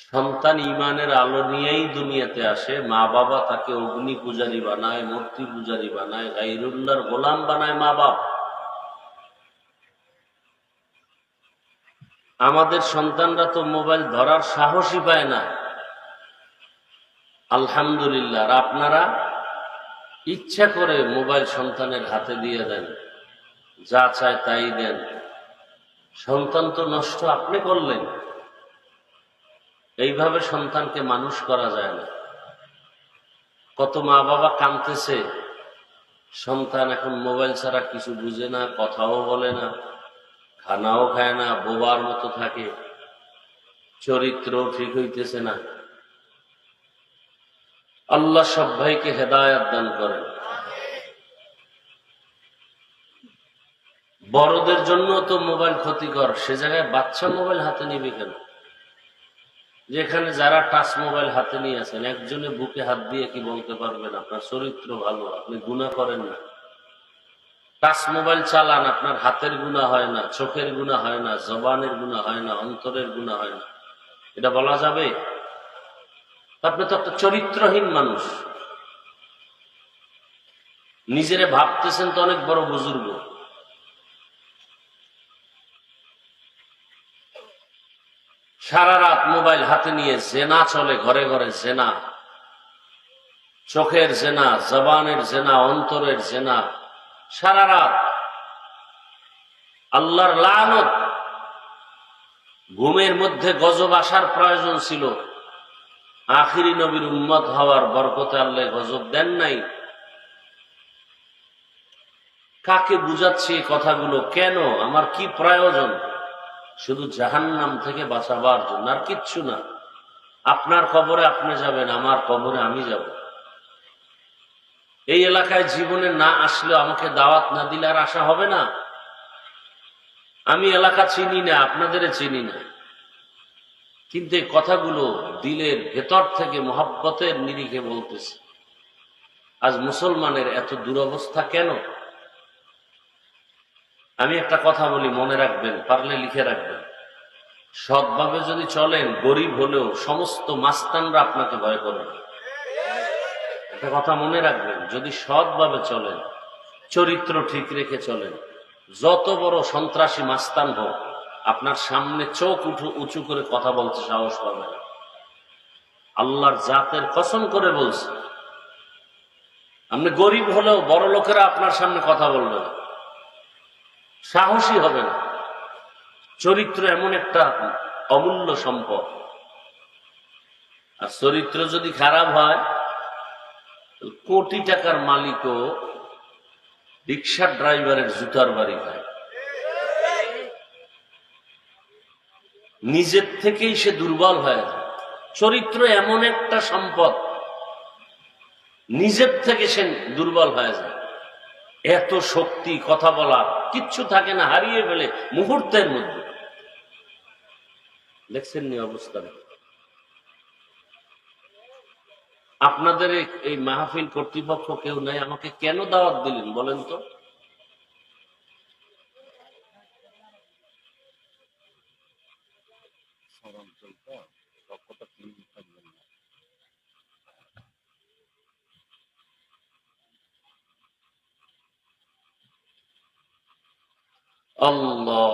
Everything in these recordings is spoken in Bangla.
সন্তান ইমানের আলো নিয়েই দুনিয়াতে আসে, মা বাবা তাকে অগ্নি পূজারী বানায়, মূর্তি পূজারী বানায়, গায়রুল্লাহর গোলাম বানায় মা বাবা। আমাদের সন্তানরা তো মোবাইল ধরার সাহসই পায় না, আলহামদুলিল্লাহ। আর আপনারা ইচ্ছা করে মোবাইল সন্তানের হাতে দিয়ে দেন, যা চায় তাই দেন। সন্তান তো নষ্ট আপনি করলেন। এইভাবে সন্তানকে মানুষ করা যায় না। কত মা বাবা কাঁদতেছে, সন্তান এখন মোবাইল ছাড়া কিছু বুঝে না, কথাও বলে না, খানাও খায় না, বোবার মতো থাকে, চরিত্র ঠিক হইতেছে না। আল্লাহ সব ভাইকে হেদায়েত দান করেন। বড়দের জন্য তো মোবাইল ক্ষতিকর, সে জায়গায় বাচ্চা মোবাইল হাতে নিবে কেন? যেখানে যারা টাচ মোবাইল হাতে নিয়ে আছেন, একজনে বুকে হাত দিয়ে কি বলতে পারবেন আপনার চরিত্র ভালো, আপনি গুনাহ করেন না? টাচ মোবাইল চালান, আপনার হাতের গুনাহ হয় না, চোখের গুনাহ হয় না, জবানের গুনাহ হয় না, অন্তরের গুনাহ হয় না, এটা বলা যাবে? আপনি তো একটা চরিত্রহীন মানুষ। নিজেরে ভাবতেছেন তো অনেক বড় বুজুর্গ। সারা রাত মোবাইল হাতে নিয়ে জেনা চলে, ঘরে ঘরে জেনা, চোখের জেনা, জবানের জেনা, অন্তরের জেনা, সারা রাত। আল্লাহর লানত। ঘুমের মধ্যে গজব আসার প্রয়োজন ছিল, আখিরি নবীর উম্মত হওয়ার বরকতে আল্লাহ গজব দেন নাই। কাকে বুঝাচ্ছি এই কথাগুলো? কেন? আমার কি প্রয়োজন? শুধু জাহান্নাম থেকে বাঁচাবার জন্য, আর কিচ্ছু না। আপনার কবরে আপনি যাবেন, আমার কবরে আমি যাব। এই এলাকায় জীবনে না আসলেও আমাকে দাওয়াত না দিলে আর আসা হবে না। আমি এলাকা চিনি না, আপনাদের চিনি না, কিন্তু এই কথাগুলো দিলের ভেতর থেকে মহব্বতের নিরিখে বলতেছে। আজ মুসলমানের এত দুরবস্থা কেন? আমি একটা কথা বলি, মনে রাখবেন, পারলে লিখে রাখবেন। সৎভাবে যদি চলেন, গরিব হলেও সমস্ত মাস্তানরা আপনাকে ভয় করবে। একটা কথা মনে রাখবেন, যদি সৎভাবে চলেন, চরিত্র ঠিক রেখে চলেন, যত বড় সন্ত্রাসী মাস্তান হোক, আপনার সামনে চোখ উঁচু করে কথা বলতে সাহস পাবে না। আল্লাহর জাতের কসম করে বলছে, আপনি গরিব হলেও বড় লোকেরা আপনার সামনে কথা বলবে না, সাহসী হবে না। চরিত্র এমন একটা অমূল্য সম্পদ। আর চরিত্র যদি খারাপ হয়, কোটি টাকার মালিকও রিক্সার ড্রাইভারের জুতার বাড়ি খায়। নিজের থেকেই সে দুর্বল হয়ে যায়। চরিত্র এমন একটা সম্পদ, নিজের থেকে সে দুর্বল হয়ে যায়। এত শক্তি, কথা বলার কিচ্ছু থাকে না, হারিয়ে ফেলে মুহূর্তের মধ্যে। দেখছেন নি অবস্থা? আপনাদের এই মাহফিল কর্তৃপক্ষ কেউ নাই, আমাকে কেন দাওয়াত দিলেন বলেন তো? আল্লাহ,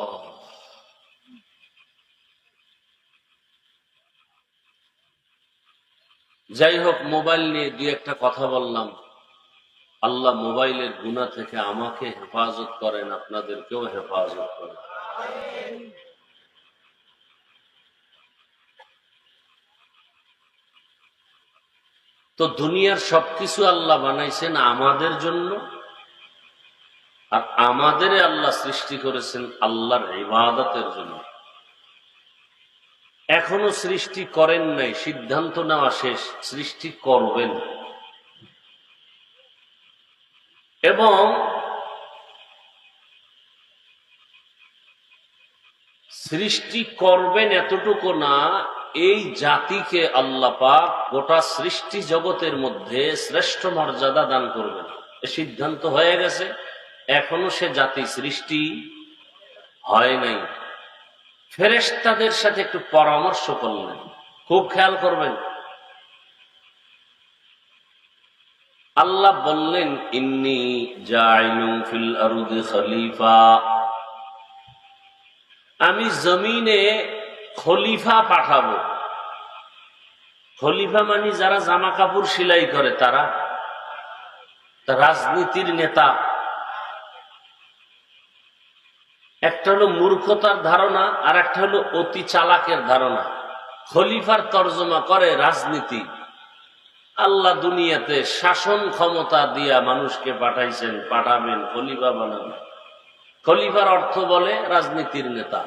যাই হোক, মোবাইল নিয়ে দুই একটা কথা বললাম। আল্লাহ মোবাইলের গুনাহ থেকে আমাকে হেফাজত করেন, আপনাদেরকেও হেফাজত করেন। তো দুনিয়ার সবকিছু আল্লাহ বানাইছেন আমাদের জন্য, আর আমাদের আল্লাহ সৃষ্টি করেছেন আল্লাহর ইবাদতের জন্য। এখনো সৃষ্টি করেন নাই, সিদ্ধান্ত নেওয়া শেষ, সৃষ্টি করবেন। এবং সৃষ্টি করবেন এতটুকু না, এই জাতিকে আল্লাহ পাক গোটা সৃষ্টি জগতের মধ্যে শ্রেষ্ঠ মর্যাদা দান করবেন। এ সিদ্ধান্ত হয়ে গেছে, এখনো সে জাতি সৃষ্টি হয় নাই। ফেরেশতাদের সাথে একটু পরামর্শ করলেন, খুব খেয়াল করবেন। আল্লাহ বললেন, ইন্নী জাইলুন ফিল আরদি খলিফা, আমি জমিনে খলিফা পাঠাবো। খলিফা মানে যারা জামা কাপড় সেলাই করে, তারা রাজনীতির নেতা। একটা হলো মূর্খতার ধারণা, আর একটা হলো অতি চালাকের ধারণা। খলিফার তর্জমা করে রাজনীতি। আল্লাহ দুনিয়াতে শাসন ক্ষমতা দিয়া মানুষকে পাঠাইছেন, পাঠাবেন, খলিফা বানাবেন। খলিফার অর্থ বলে রাজনীতির নেতা,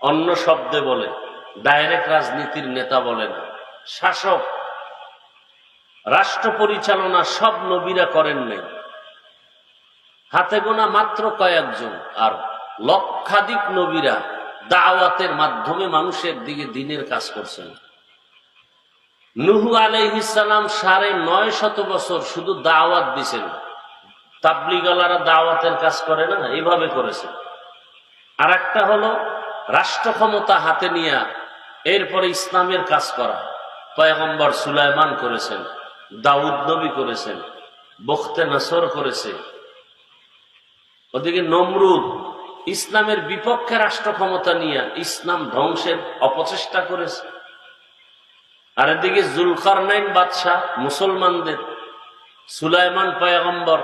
অন্য শব্দে বলে, ডাইরেক্ট রাজনীতির নেতা বলে না। শাসক, রাষ্ট্র পরিচালনা সব নবীরা করেন নাই, হাতে গোনা মাত্র কয়েকজন। আর লক্ষাধিক নবীরা দাওয়াতের মাধ্যমে মানুষের দিকে দিনের কাজ করছেন। নূহ আলাইহিস সালাম ৯৫০ বছর শুধু দাওয়াত দিছেন। তাবলীগওয়ালারা দাওয়াতের কাজ করে না, এইভাবে করেছে। আর একটা হলো রাষ্ট্র ক্ষমতা হাতে নিয়ে এরপরে ইসলামের কাজ করা। পয়গম্বর সুলাইমান করেছেন, দাউদ নবী করেছেন, বখতে নসর করেছে। ওদিকে নমরুদ ইসলামের বিপক্ষে রাষ্ট্র ক্ষমতা নিয়ে ইসলাম ধ্বংসের অপচেষ্টা করেছে। আর এদিকে জুলকারনাইন বাদশাহ মুসলমানদের, সুলাইমান পয়গম্বর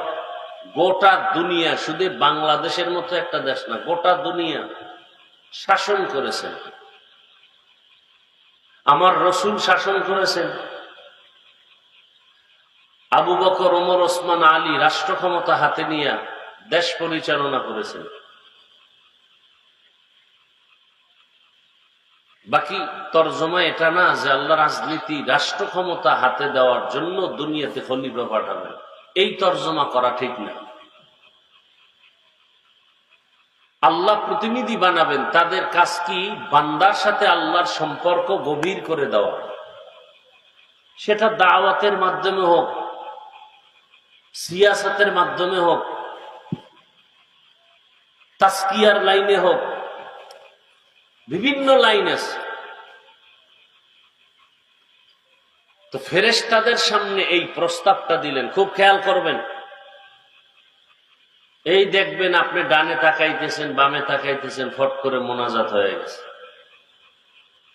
গোটা দুনিয়া, শুধু বাংলাদেশের মতো একটা দেশ না, গোটা দুনিয়া শাসন করেছেন। আমার রসুল শাসন করেছেন। আবু বকর, ওমর, ওসমান, আলী রাষ্ট্র ক্ষমতা হাতে নিয়ে দেশ পরিচালনা করেছেন। বাকি তর্জমা এটা না যে আল্লাহ রাজনীতি, রাষ্ট্র ক্ষমতা হাতে দেওয়ার জন্য দুনিয়াতে খলিফা পাঠাবেন, এই তর্জমা করা ঠিক না। আল্লাহ প্রতিনিধি বানাবেন, তাদের কাজ কি বান্দার সাথে আল্লাহর সম্পর্ক গভীর করে দেওয়া। সেটা দাওয়াতের মাধ্যমে হোক, সিয়াসতের মাধ্যমে হোক, তাসকিয়ার লাইনে হোক, বিভিন্ন লাইন আছে। তো ফেরেশতাদের সামনে এই প্রস্তাবটা দিলেন, খুব খেয়াল করবেন। এই দেখবেন আপনি ডানে তাকাইতেছেন, বামে তাকাইতেছেন, ফট করে মোনাজাত হয়ে গেছে।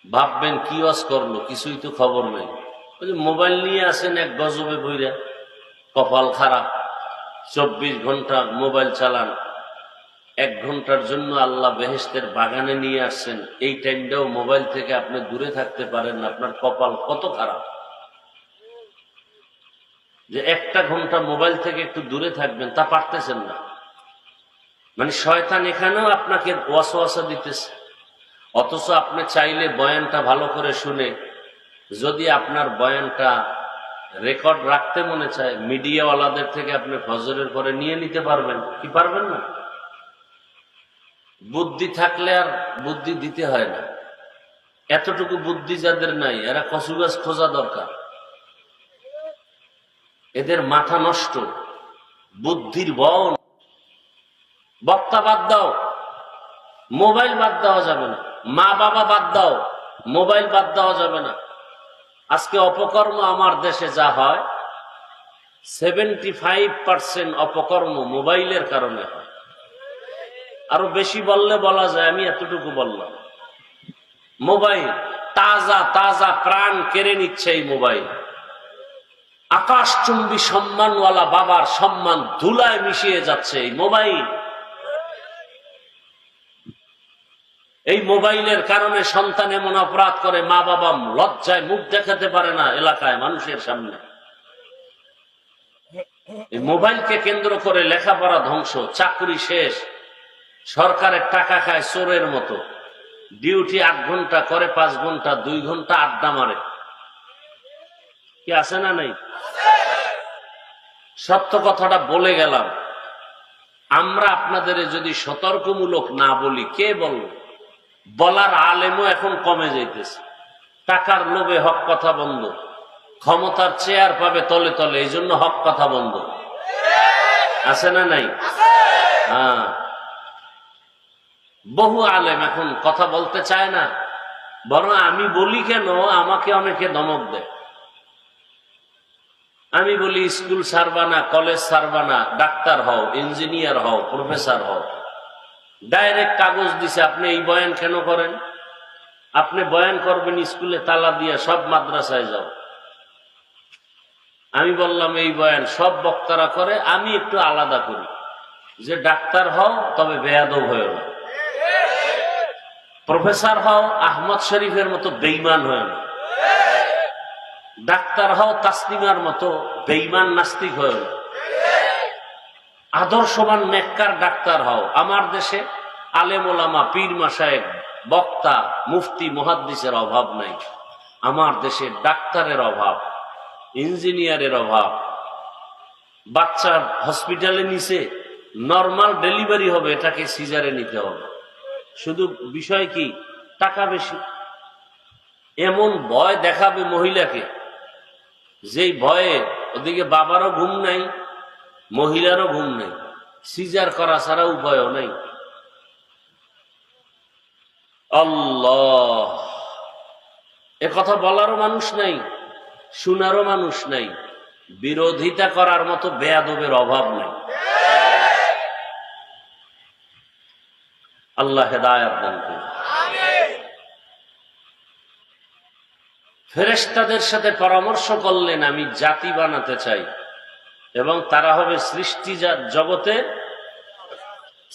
ভাববেন কি ওয়াজ করলো, কিছুই তো খবর নেই। ওই যে মোবাইল নিয়ে আসেন এক গজবে বইরা, কপাল খারাপ। 24 ঘন্টা মোবাইল চালান, 1 ঘন্টার জন্য আল্লাহ বেহেশতের বাগানে নিয়ে আসছেন, এই টাইমটাও মোবাইল থেকে আপনি দূরে থাকতে পারেন না। আপনার কপাল কত খারাপ যে 1টা ঘন্টা মোবাইল থেকে একটু দূরে থাকবেন, তা পারতেছেন না। মানে শয়তান এখানেও আপনাকে ওয়াসওয়াসা দিতেছে। অথচ আপনি চাইলে বয়ানটা ভালো করে শুনে, যদি আপনার বয়ানটা রেকর্ড রাখতে মনে চায়, মিডিয়াওয়ালাদের থেকে আপনি ফজরের পরে নিয়ে নিতে পারবেন, কি পারবেন না? বুদ্ধি থাকলে আর বুদ্ধি দিতে হয় না। এতটুকু বুদ্ধি যাদের নাই, এরা কচু গাছ খোঁজা দরকার। এদের মাথা নষ্ট, বুদ্ধির বন। বক্তা বাদ দাও, মোবাইল বাদ দেওয়া যাবে না। মা বাবা বাদ দাও, মোবাইল বাদ দেওয়া যাবে না। আজকে অপকর্ম আমার দেশে যা হয়, 75% অপকর্ম মোবাইলের কারণে হয়। আরো বেশি বললে বলা যায়, আমি এতটুকু বললাম। মোবাইল তাজা তাজা প্রাণ কেড়ে নিচ্ছে এই মোবাইল। আকাশচুম্বী সম্মানওয়ালা বাবার সম্মান ধুলায় মিশিয়ে যাচ্ছে এই মোবাইল। এই মোবাইলের কারণে সন্তান এমন অপরাধ করে, মা বাবা লজ্জায় মুখ দেখাতে পারে না এলাকায় মানুষের সামনে। এই মোবাইলকে কেন্দ্র করে লেখাপড়া ধ্বংস, চাকরি শেষ, সরকারের টাকা খায় চোরের মতো। ডিউটি 8 ঘন্টা করে, 5 ঘন্টা 2 ঘন্টা আড্ডা মারে। কি আছে না নাই? সত্য কথাটা বলে গেলাম। আমরা আপনাদের যদি সতর্কমূলক না বলি, কে বলবো? বলার আলেমও এখন কমে যাইতেছে। টাকার লোভে হক কথা বন্ধ, ক্ষমতার চেয়ার পাবে তলে তলে, এই জন্য হক কথা বন্ধ। আছে না নাই? হ্যাঁ, বহু আলেম এখন কথা বলতে চায় না, বরং আমি বলি কেন, আমাকে অনেকে ধমক দেয়। আমি বলি স্কুল ছাড়বা না, কলেজ ছাড়বা না, ডাক্তার হও, ইঞ্জিনিয়ার হও, প্রফেসর হও। ডাইরেক্ট কাগজ দিছে, আপনি এই বয়ান কেন করেন? আপনি বয়ান করবেন স্কুলে তালা দিয়ে, সব মাদ্রাসায় যাও। আমি বললাম এই বয়ান সব বক্তারা করে, আমি একটু আলাদা করি, যে ডাক্তার হও তবে বেয়াদব হয়েও না, প্রফেসর হও আহমদ শরীফের মতো বেঈমান হয়েও না, ডাক্তার হও তাসলিমার মতো বেঈমান নাস্তিক হয়েও না, আদর্শবান নেককার ডাক্তার হও। আমার দেশে আলেম ওলামা, পীর মাশায়েখ, বক্তা, মুফতি, মুহাদ্দিসের অভাব নাই। আমার দেশে ডাক্তারের অভাব, ইঞ্জিনিয়ারের অভাব। বাচ্চা হসপিটালে নিছে, নর্মাল ডেলিভারি হবে, এটাকে সিজারে নিতে হবে। শুধু বিষয় কি, টাকা বেশি। এমন ভয় দেখাবে মহিলাকে, যেই ভয়ে ওদিকে বাবারও ঘুম নাই, মহিলারও ঘুম নাই, সিজার করা ছাড়া উপায়ও নাই। আল্লাহ, এ কথা বলারও মানুষ নাই, শোনারও মানুষ নাই, বিরোধিতা করার মতো বেয়াদবের অভাব নাই। আল্লাহ হেদায়েত দান করুন। ফেরেশতাদের সাথে পরামর্শ করলেন, আমি জাতি বানাতে চাই এবং তারা হবে সৃষ্টি জগতে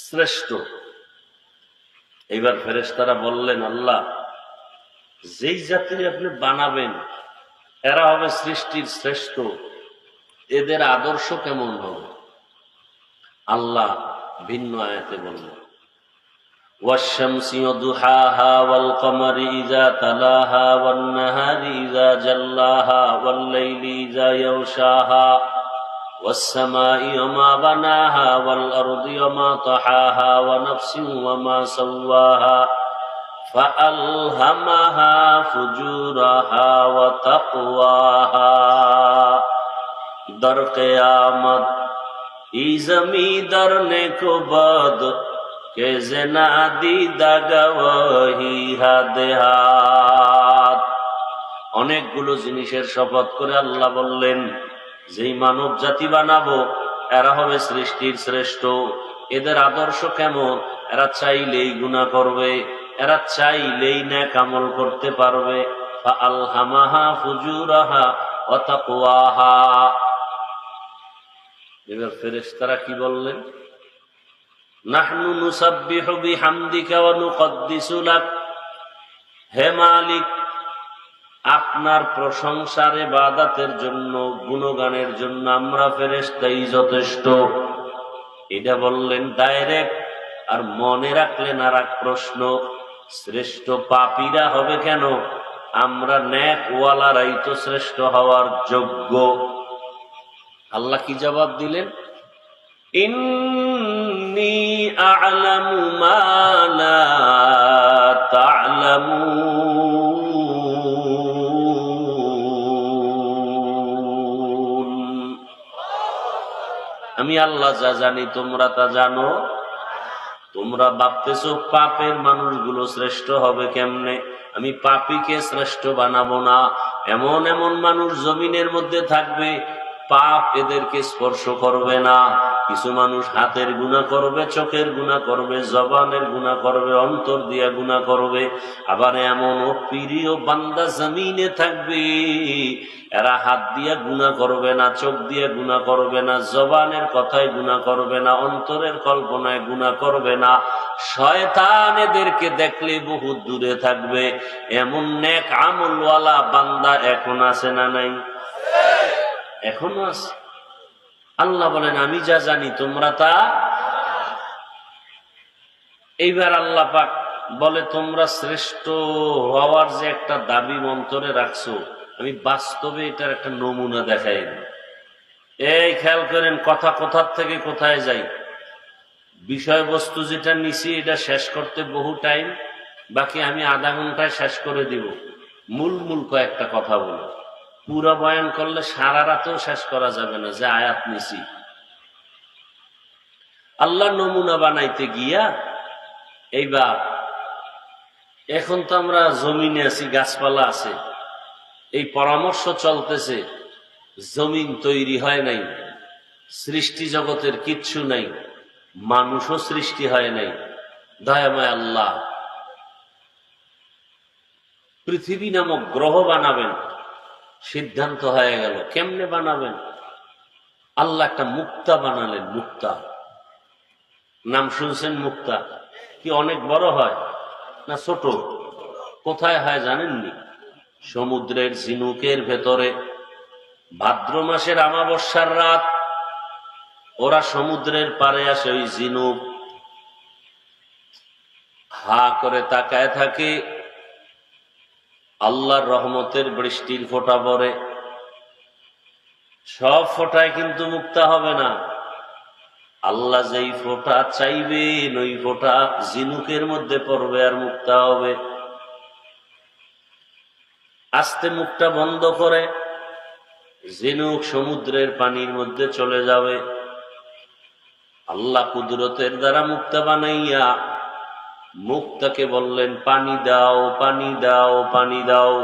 শ্রেষ্ঠ। এইবার ফেরেশতারা বললেন, আল্লাহ, যেই জাতি আপনি বানাবেন এরা হবে সৃষ্টির শ্রেষ্ঠ, এদের আদর্শ কেমন হবে? আল্লাহ ভিন্ন আয়াতে বললেন, والشمس وضحاها والقمر إذا تلاها والنهار إذا جلاها والليل إذا يغشاها والسماء وما بناها والأرض وما طحاها ونفس وما سواها فألهمها فجورها وتقواها در قیامت ای زمین در نیک و بد کہ زنا دیدہ گواہی হাত। অনেকগুলো জিনিসের শপথ করে আল্লাহ বললেন, যেই মানব জাতি বানাবো এরা হবে সৃষ্টির শ্রেষ্ঠ। এদের আদর্শ কেমন? এরা চাইলেই গুনাহ করবে, এরা চাইলেই নেক আমল করতে পারবে। ফাআলহামাহা ফুজুরাহা ওয়া তাকওয়াহা। এবার ফেরেশতারা কি বললেন? নাহনু নুসাব্বিহু বিহামদিকা ওয়া নুকদ্দিসু লাক। হে মালিক, আপনার প্রশংসার ইবাদতের জন্য, গুণগানের জন্য আমরা ফেরেশতাই যথেষ্ট। এটা বললেন ডাইরেক্ট। আর মনে রাখলেন আর এক প্রশ্ন, শ্রেষ্ঠ পাপীরা হবে কেন? আমরা নেক ওয়ালারাই তো শ্রেষ্ঠ হওয়ার যোগ্য। আল্লাহ কি জবাব দিলেন? ইন্নী আ'লামু মা লা তা'লামুন। আমি আল্লাহ যা জানি তোমরা তা জানো। তোমরা ভাবতেছো পাপের মানুষগুলো শ্রেষ্ঠ হবে কেমনে? আমি পাপীকে শ্রেষ্ঠ বানাবো না। এমন এমন মানুষ জমিনের মধ্যে থাকবে, পাপ এদেরকে স্পর্শ করবে না। কিছু মানুষ হাতের গুনাহ করবে, চোখের গুনাহ করবে, জবানের গুনাহ করবে, অন্তর দিয়া গুনাহ করবে। আবার এমন প্রিয় বান্দা জমিনে থাকবে, এরা হাত দিয়া গুনাহ করবে না, চোখ দিয়ে গুনাহ করবে না, জবানের কথায় গুনাহ করবে না, অন্তরের কল্পনায় গুনাহ করবে না। শয়তান এদেরকে দেখলে বহু দূরে থাকবে। এমন নেক আমলওয়ালা বান্দা এখন আছে না নাই? এখনো আছে। আল্লাহ বলেন, আমি যা জানি তোমরা তা। এইবার আল্লাহ পাক বলে, তোমরা শ্রেষ্ঠ হওয়ার যে একটা দাবি অন্তরে রাখছো, আমি বাস্তবে এটার একটা নমুনা দেখাই। এই খেয়াল করেন, কথা কোথার থেকে কোথায় যাই। বিষয়বস্তু যেটা নিছি এটা শেষ করতে বহু টাইম, বাকি আমি আধা ঘন্টায় শেষ করে দিব। মূল কয়েকটা কথা বলো। পুরো বয়ান করলে সারা রাতেও শেষ করা যাবে না, যে আয়াত নিছি। আল্লাহ নমুনা বানাইতে গিয়া এইবার এখন তো আমরা জমিনে আছি, গাছপালা আছে, এই পরামর্শ চলতেছে, জমিন তৈরি হয় নাই, সৃষ্টি জগতের কিচ্ছু নাই, মানুষও সৃষ্টি হয় নাই, দয়াময় আল্লাহ পৃথিবী নামক গ্রহ বানাবেন। সিদ্ধান্ত হয়ে গেল, কেমনে বানাবেন? আল্লাহ একটা মুক্তা বানালেন। মুক্তা নাম শুনছেন? মুক্তা কি অনেক বড় হয় না ছোট? কোথায় হয় জানেননি? সমুদ্রের ঝিনুকের ভেতরে। ভাদ্র মাসের অমাবস্যার রাত ওরা সমুদ্রের পাড়ে আসে, ওই ঝিনুক হা করে তাকায় থাকে, আল্লাহর রহমতের বৃষ্টির ফোঁটা পড়ে। সব ফোঁটায় কিন্তু মুক্তা হবে না। আল্লাহ যেই ফোঁটা চাইবেন ওই ফোঁটা ঝিনুকের মধ্যে পড়বে আর মুক্তা হবে। আস্তে মুখটা বন্ধ করে ঝিনুক সমুদ্রের পানির মধ্যে চলে যাবে। আল্লাহ কুদরতের দ্বারা মুক্তা বানাইয়া মুক্তাকে বললেন, পানি দাও, পানি দাও, পানি দাও।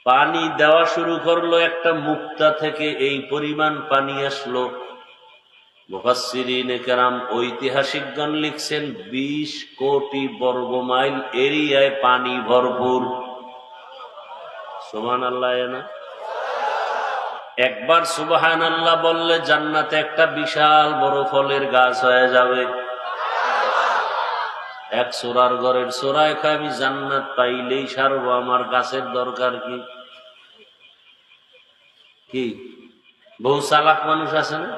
পানি দেওয়া শুরু করলো। একটা মুক্তা থেকে এই পরিমাণ পানি আসলো। মুফাসসিরিনে কেরাম, ঐতিহাসিকগণ লিখছেন 20 কোটি বর্গমাইল এরিয়ায় পানি ভরপুর। সুবহানাল্লাহ। না একবার সুবহানাল্লাহ বললে জান্নাতে একটা বিশাল বড় ফলের গাছ হয়ে যাবে। এক সোরার ঘরের সোরায় খায়, আমি জান্নাত পাইলেই সারবো, আমার গাছের দরকার কি? কি বহু চালাক মানুষ আছে না?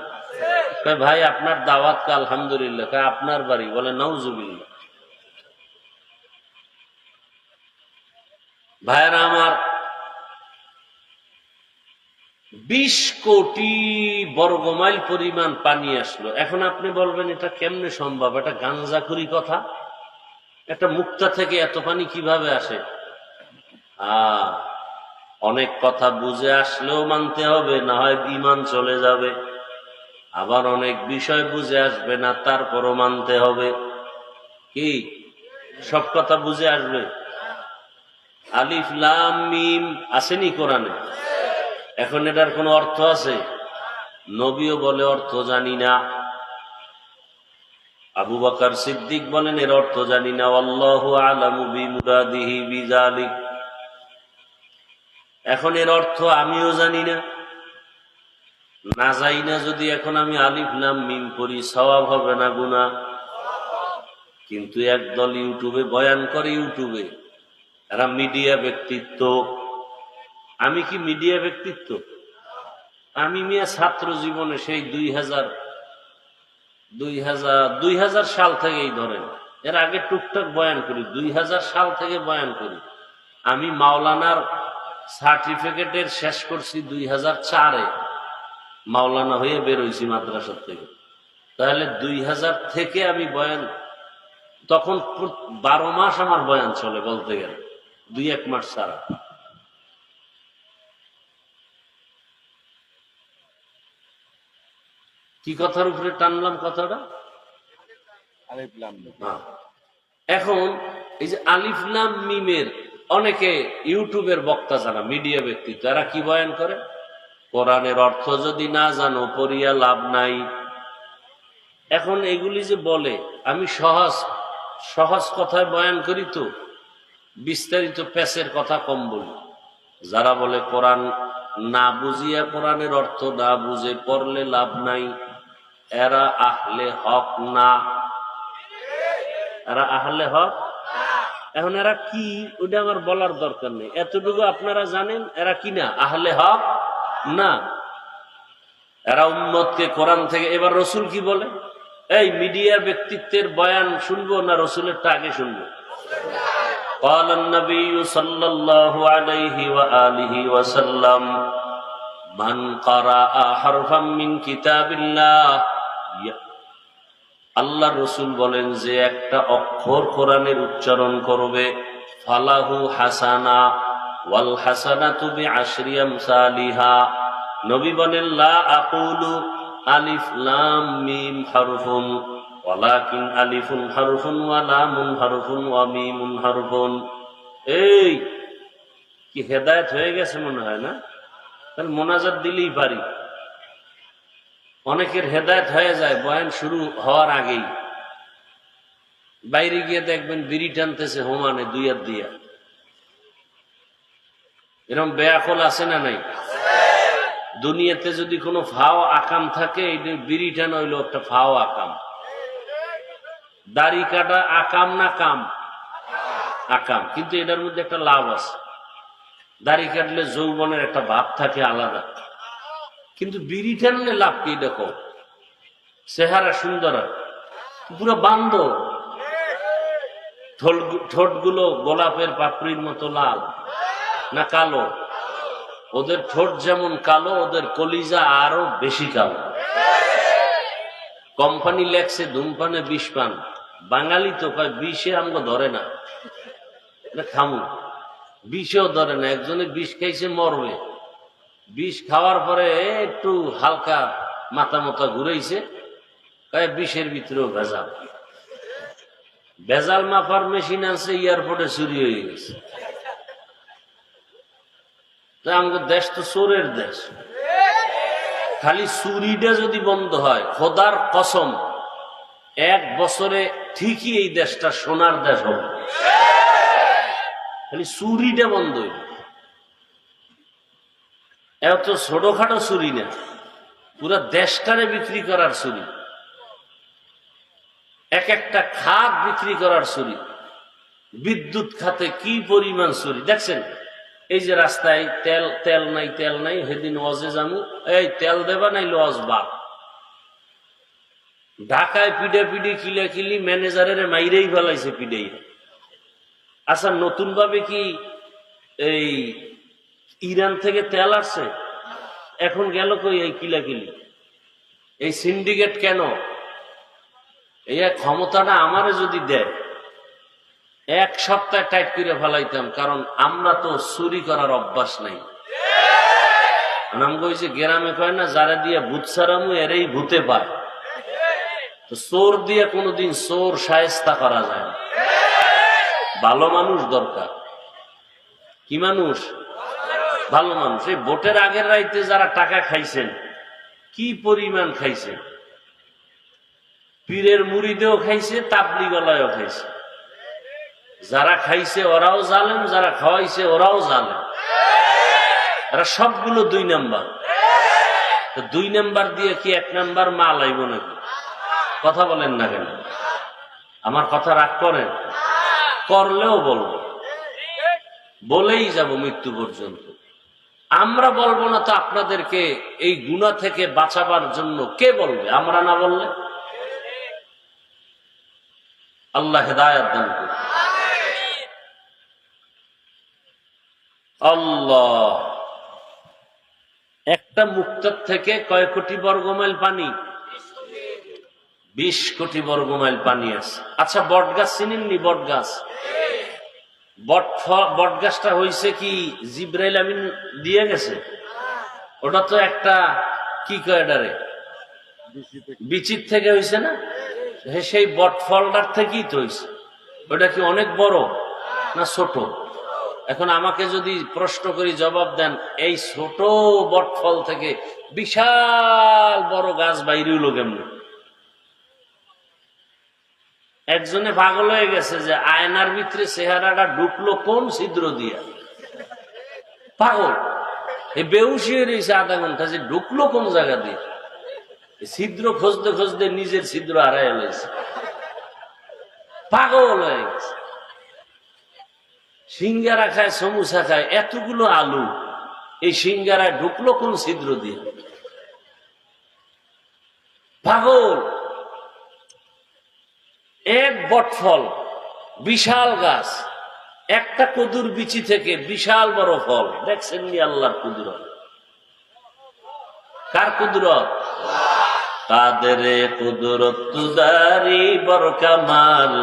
ভাই আপনার দাওয়াত কা? আলহামদুলিল্লাহ। আপনার বাড়ি? বলে নাউজুবিল্লাহ। ভাইরা আমার, 20 কোটি বর্গমাইল পরিমাণ পানি আসলো। এখন আপনি বলবেন এটা কেমনে সম্ভব? এটা গাঞ্জাখুরি কথা। একটা মুক্তা থেকে এত পানি কিভাবে আসে? অনেক কথা বুঝে আসলেও মানতে হবে, না হয় ঈমান চলে যাবে। আবার অনেক বিষয় বুঝে আসবে না, তারপরও মানতে হবে। কি সব কথা বুঝে আসবে? আলিফ লাম মিম আসেনি কোরআনে? এখন এটার কোনো অর্থ আছে? নবীও বলে অর্থ জানি না। আবু বকর সিদ্দিক বলেন এর অর্থ জানি না। আল্লাহু আ'লামু বিমুরাদিহি বিযালিক। এখন এর অর্থ আমিও জানি না। না যাই না যদি এখন আমি আলিফ লাম মিম পড়ি, সওয়াব হবে না গুনাহ? কিন্তু একদল ইউটিউবে বয়ান করে, ইউটিউবে এরা মিডিয়া ব্যক্তিত্ব। আমি কি মিডিয়া ব্যক্তিত্ব? আমি মিয়া ছাত্র জীবনে সেই 2000 সাল থেকেই ধরেন, এর আগে টুকটাক বয়ান করি, 2000 সাল থেকে বয়ান করি। আমি মাওলানার সার্টিফিকেটের শেষ করছি 2004-এ, মাওলানা হয়ে বের হয়েছি মাদ্রাসা থেকে। তাহলে 2000 থেকে আমি বয়ান, তখন 12 মাস আমার বয়ান চলে বলতে গেলে, 2-1 মাস ছাড়া। কি কথার উপরে টানলাম কথাটা? এখন এই যে আলিফ লাম মিমের, অনেকে ইউটিউবের বক্তা যারা মিডিয়া ব্যক্তিত্ব, এরা কি বয়ান করে? কোরআনের অর্থ যদি না জানো পড়িয়া লাভ নাই। এখন এগুলি যে বলে, আমি সহজ সহজ কথায় বয়ান করি, তো বিস্তারিত প্যাসের কথা কম বলি। যারা বলে কোরআন না বুঝিয়া কোরআনের অর্থ না বুঝে পড়লে লাভ নাই, এরা আহলে হক না। এরা আহলে হক। এখন এরা কি, ওটা আমার বলার দরকার নেই, এতটুকু আপনারা জানেন এরা কি না? আহলে হক না। এরা উম্মতকে কোরআন থেকে, এবার রসুল কি বলে? এই মিডিয়ার ব্যক্তিত্বের বয়ান শুনবো না রসুলেরটা আগে শুনবো? قال النبي صلى الله عليه وآله وسلم من قرأ حرفا من كتاب الله। আল্লাহ রসুল বলেন যে একটা অক্ষর কোরআনের উচ্চারণ করবে, ফালাহু হাসানা ওয়াল হাসানাতু বিআশরি আমসালিহা। নবী বলেন লা আকুলু আলিফ লাম মিম হারফুন, ওয়ালাকিন আলিফুন হারফুন ওয়া লামুন হারফুন ওয়া মিমুন হারফুন। এই কি হেদায়েত হয়ে গেছে মনে হয় না? তাহলে মোনাজাত দিলেই পারি। অনেকের হেদায়েত হয়ে যায় বয়ান শুরু হওয়ার আগেই। বাইরে গিয়ে দেখবেন বিড়ি টানতেছে হোমানে দুই হাত দিয়া। এরকম বেয়াকল আছে না নাই? দুনিয়াতে যদি কোনো ফাও আকাম থাকে, এই বিড়ি টানা হইলো একটা ফাও আকাম। দাড়ি কাটা আকাম না কাম? আকাম। কিন্তু এটার মধ্যে একটা লাভ আছে, দাড়ি কাটলে যৌবনের একটা ভাব থাকে আলাদা। কিন্তু বিড়ি টানলে লাভ কি দেখো? চেহারা সুন্দর, পুরো বান্দর, ঠোঁট গুলো গোলাপের পাপড়ির মতো লাল না কালো? ওদের ঠোঁট যেমন কালো, ওদের কলিজা আরো বেশি কালো। কোম্পানি লেখছে ধূমপানে বিষ পান। বাঙালি তো কয় বিষে আমগো ধরে না, খামু, বিষেও ধরে না। একজনে বিষ খাইছে মরবে, বিষ খাওয়ার পরে একটু হালকা মাথা মাথা ঘুরাইছে, কয় বিষের ভিতরেও ভেজাল। ভেজাল মাপার মেশিন আছে, এয়ারপোর্টে চুরি হয়ে গেছে। আমাদের দেশ তো চোরের দেশ। খালি চুরিটা যদি বন্ধ হয়, খোদার কসম 1 বছরে ঠিকই এই দেশটা সোনার দেশ হবে। খালি চুরিটা বন্ধ হইল। এত ছোটখাটো চুরি না, পুরা দেশটারে বিক্রি করার চুরি, এক একটা খাত বিক্রি করার চুরি। বিদ্যুৎ খাতে কি পরিমাণ চুরি দেখছেন? এই যে রাস্তায় তেল নাই, সেদিন ওয়াজে যামু, এই তেল দেবা নাই লজ বাদ। ঢাকায় পিডি কিলাকিলি ম্যানেজারের মাইরেই ফেলাইছে পিডাই। আচ্ছা, নতুন ভাবে কি এই ইরান থেকে তেল আসছে? এখন গেল কই এই কিলাকিলি? এই সিন্ডিকেট কেন? এই ক্ষমতাটা আমারে যদি দেয়, 1 সপ্তাহ টাইট করে ফেলাইতাম। কারণ আমরা তো চুরি করার অভ্যাস নাই। আমগো ওই যে গ্রামে কয় না, যারা দিয়ে ভূত সারামু এরাই ভূতে পায়। তো চোর দিয়ে কোনোদিন চোর শায়েস্তা করা যায় না। ভালো মানুষ দরকার। কি মানুষ? ভালো মানুষ। এই ভোটের আগের রাইতে যারা টাকা খাইছেন, কি পরিমাণ খাইছেন! পীরের মুরিদেও খাইছে, তাবলিগলায়ও খাইছে। যারা খাইছে ওরাও জালেম, যারা খাওয়াইছে ওরাও জালেম। এরা সবগুলো 2 নাম্বার। 2 নাম্বার দিয়ে কি 1 নাম্বার মাল আইব নাকি? কথা বলেন না কেন? আমার কথা রাগ করেন? করলেও বলবো, বলেই যাব মৃত্যু পর্যন্ত। আমরা বলবো না তো আপনাদেরকে এই গুনাহ থেকে বাঁচাবার জন্য কে বলবে? আমরা না বললে? আল্লাহ হেদায়েত দান করুন। আল্লাহ, একটা মুক্তার থেকে কয় কোটি বর্গমাইল পানি? 20 কোটি বর্গমাইল পানি আছে। আচ্ছা, বট গাছ চিনেননি? বট গাছ, বট গাছটা হয়েছে কি জিব্রাইল আমিন দিয়ে গেছে? ওটা তো একটা কি কয় এটারে, বিচির থেকে হয়েছে না? সেই বট ফলটার থেকেই তো হয়েছে। ওটা কি অনেক বড় না ছোট? এখন আমাকে যদি প্রশ্ন করি, জবাব দেন, এই ছোট বট ফল থেকে বিশাল বড় গাছ বাইরে হইল কেমনে? একজনে পাগল হয়ে গেছে যে আয়নার ভিতরে চেহারাটা ঢুকলো কোন ছিদ্র দিয়া। পাগল, এই বেউসি হয়ে রয়েছে আধা ঘন্টা, যে ঢুকলো কোন জায়গা দিয়ে। ছিদ্র খুঁজতে খুঁজতে নিজের ছিদ্র হারাই এলাইছে, পাগল হয়ে গেছে। সিঙ্গারা খায়, সমুসা খায়, এতগুলো আলু, এই সিঙ্গারায় ঢুকলো কোন ছিদ্র দিয়ে? পাগল। এক বটফল, বিশাল গাছ, একটা কদুর বিচি থেকে বিশাল বড় ফল। দেখছেন নি আল্লাহর কুদরত? কার কুদরত? কাদের কুদরত তুদারি বড় কামাল,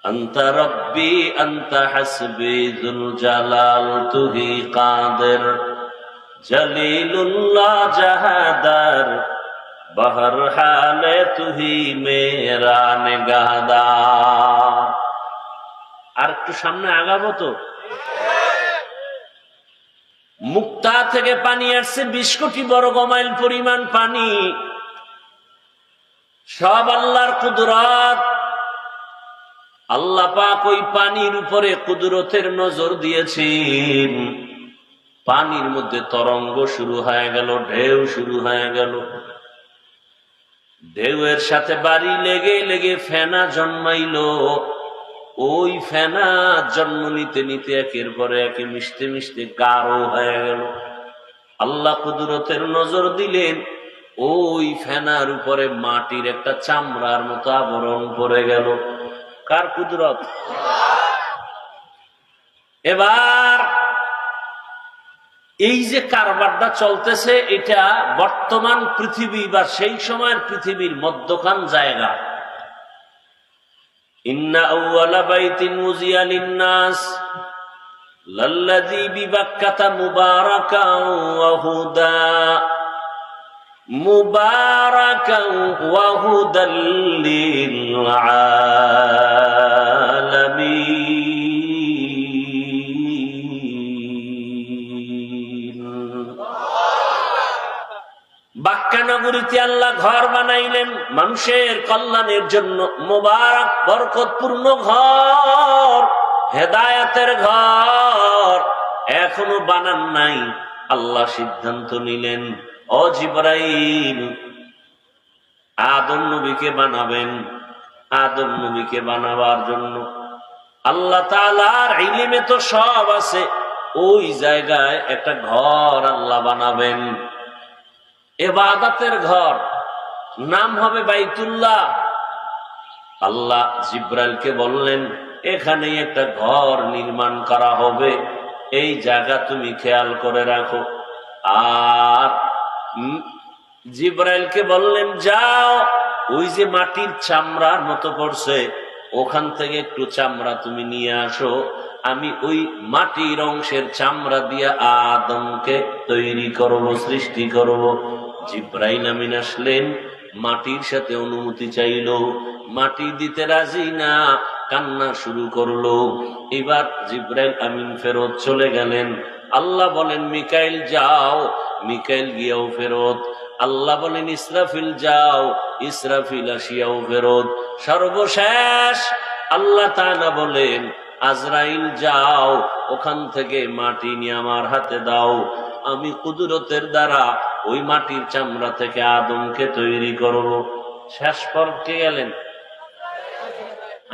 আন্তা রব্বি আন্তা হাসবি যুল জালাল, তুহি কাদের জলিলুল্লাহ জাহাদার, बहर हाले तुही मेरा निगाहदार। আর একটু সামনে আগাবো তো। মুক্তা থেকে পানি আসছে 20 কোটি বর্গ মাইল পরিমাণ পানি, সব আল্লাহর কুদরত। আল্লাহ পাক ওই পানির উপরে কুদরতের নজর দিয়েছেন। পানির মধ্যে তরঙ্গ শুরু হয়ে গেল, ঢেউ শুরু হয়ে গেল। ঢেউয়ের সাথে বাড়ি লেগে লেগে ফেনা জন্মাইল। ওই ফেনা জন্ম নিতে নিতে একের পরে একে মিশতে মিশতে গাঢ় হয়ে গেল। আল্লাহ কুদরতের নজর দিলেন, ওই ফেনার উপরে মাটির একটা চামড়ার মতো আবরণ পড়ে গেল। কার কুদরত? এবার এই যে কারবারটা চলতেছে, এটা বর্তমান পৃথিবী বা সেই সময়ের পৃথিবীর মধ্যখান জায়গা। ইন্না আউওয়ালা বাইতিন উযিয়া লিন-নাস লাল্লাযী বিবাক্কাতা মুবারাকান ওয়া হুদা মুবারাকান ওয়া হুদাল লিল আলামিন। বাক্কা নগরীতে আল্লাহ ঘর বানাইলেন মানুষের কল্যাণের জন্য, মোবারক বরকতপূর্ণ ঘর, হেদায়েতের ঘর। এখনো বানান নাই, আল্লাহ সিদ্ধান্ত নিলেন, ও জিবরাইল আদম নবীকে বানাবেন। আদম নবীকে বানাবার জন্য আল্লাহ তাআলার ইলমে তো সব আছে, ওই জায়গায় একটা ঘর আল্লাহ বানাবেন, ইবাদতের ঘর, নাম হবে বাইতুল্লাহ। আল্লাহ জিবরাইলকে বললেন, এখানেই একটা ঘর নির্মাণ করা হবে, এই জায়গা তুমি খেয়াল করে রাখো। আর জিবরাইলকে বললেন, যাও ওই যে মাটির চামড়ার মতো পড়ছে, ওখান থেকে একটু চামড়া তুমি নিয়ে আসো, আমি ওই মাটির অংশের চামড়া দিয়ে আদমকে তৈরি করব, সৃষ্টি করব। জিবরাইল আমিন আসলেন, মাটির সাথে অনুমতি চাইল, মাটি দিতে রাজি না, কান্না শুরু করলো। এবার জিবরাইল আমিন ফেরত চলে গেলেন। আল্লাহ বলেন, মিকাইল যাও, মিকাইল গিয়াও ফেরত। আল্লাহ বলেন, ইসরাফিল যাও, ইসরাফিল আসিয়াও ফেরত। সর্বশেষ আল্লাহ তাআলা বলেন, আজরাইল যাও, ওখান থেকে মাটি নিয়ে আমার হাতে দাও, আমি কুদরতের দ্বারা ওই মাটির চামড়া থেকে আদমকে তৈরি করব। শেষ পর্বে গেলেন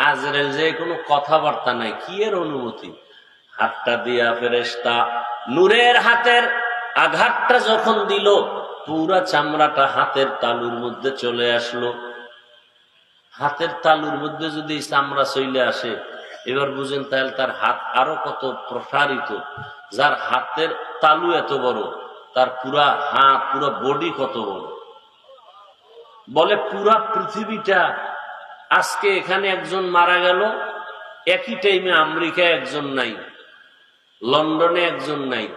আজরাইল, যে কোনো কথাবার্তা নাই, কি এর অনুমতি? হাতটা দিয়া ফেরেশতা নূরের হাতের আঘাতটা যখন দিল, পুরা চামড়াটা হাতের তালুর মধ্যে চলে আসলো। হাতের তালুর মধ্যে যদি চামড়া চলে আসে, এবার বুঝেন তাহলে তার হাত আরো কত প্রসারিত। যার হাতের তালু এত বড়, তার পুরা হাত, পুরা বডি কত বড়। বলে পুরা পৃথিবীটা, আজকে এখানে একজন মারা গেল, একই টাইমে আমেরিকায় একজন নাই, লন্ডনে একজন নাই।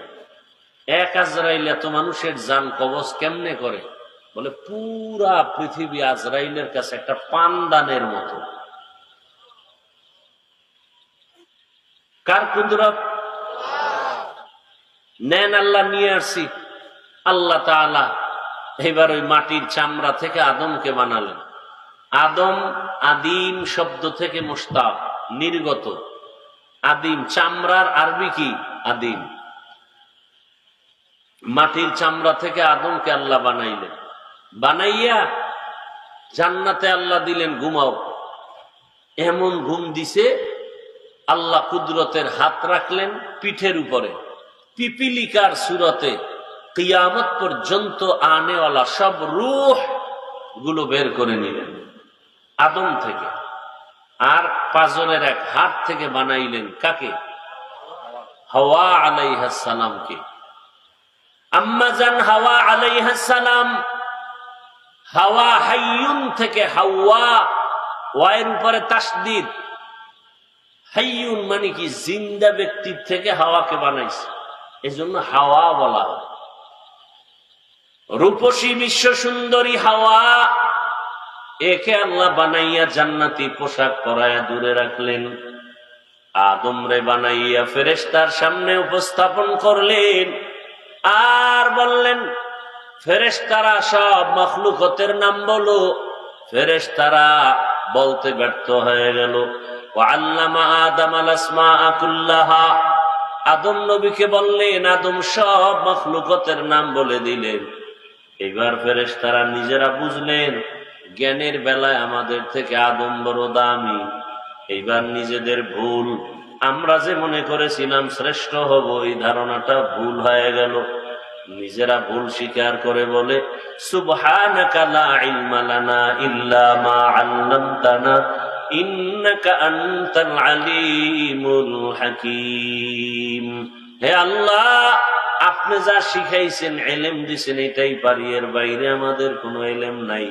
এক আজরাইল এত মানুষের জান কবজ কেমনে করে? বলে পুরা পৃথিবী আজরাইলের কাছে একটা পানদানের মতো। কার কুদরত? নেন আল্লাহ, নিয়ে আসছি। আল্লাহ তাআলা এবার ওই মাটির চামড়া থেকে আদমকে বানালেন। আদম আদিম শব্দ থেকে মুশতাক, নির্গত। আদিম চামড়ার আরবি কি? আদিম। মাটির চামড়া থেকে আদমকে আল্লাহ বানাইলেন। বানাইয়া জান্নাতে আল্লাহ দিলেন, ঘুমাও। এমন ঘুম দিছে, আল্লাহ কুদরতের হাত রাখলেন পিঠের উপরে, পিপিলিকার সুরতে কিয়ামত পর্যন্ত আনেওয়ালা সব রূহ গুলো বের করে নিলেন আদম থেকে। আর পাজরের এক হাত থেকে বানাইলেন কাকে? হাওয়া আলাইহিস সালামকে। আম্মা জান হাওয়া আলাইহিস সালাম, হাওয়া হাইয়ুন থেকে হাওয়া, ওয়ায়ের উপরে তাসদীদ। হাইয়ুন মানে কি? জিন্দা ব্যক্তির থেকে হাওয়াকে বানাইছে, এজন্য হাওয়া বলা হয়। রূপসী বিশ্ব সুন্দরী হাওয়া, একে আল্লাহ বানাইয়া জান্নাতি পোশাক পরাইয়া দূরে রাখলেন। আদম রে বানাইয়া ফেরেশতার সামনে উপস্থাপন করলেন, আর বললেন ফেরেশতারা সব মখলুকতের নাম বলো। ফেরেশতারা বলতে ব্যর্থ হয়ে গেল। ওয়াল্লামা আদম আল আসমাআ কুল্লাহা, আদম নবীকে বললেন, আদম সব মখলুকতের নাম বলে দিলেন। এবার ফেরেশতারা নিজেরা বুঝলেন জ্ঞানের বেলায় আমাদের থেকে আদম বড় দামি। এইবার নিজেদের ভুল, আমরা যে মনে করেছিলাম শ্রেষ্ঠ হব, এই ধারণাটা ভুল হয়ে গেল। নিজেরা ভুল স্বীকার করে বলে সুবহানাকা লা ইলমা লানা ইল্লা মা আল্লামতানা ইন্নাকা আনতাল আলিমুল হাকীম। হে আল্লাহ, আপনি যা শিখাইছেন, ইলম দিয়েছেন, এটাই পারি, এর বাইরে আমাদের কোনো ইলম নাই।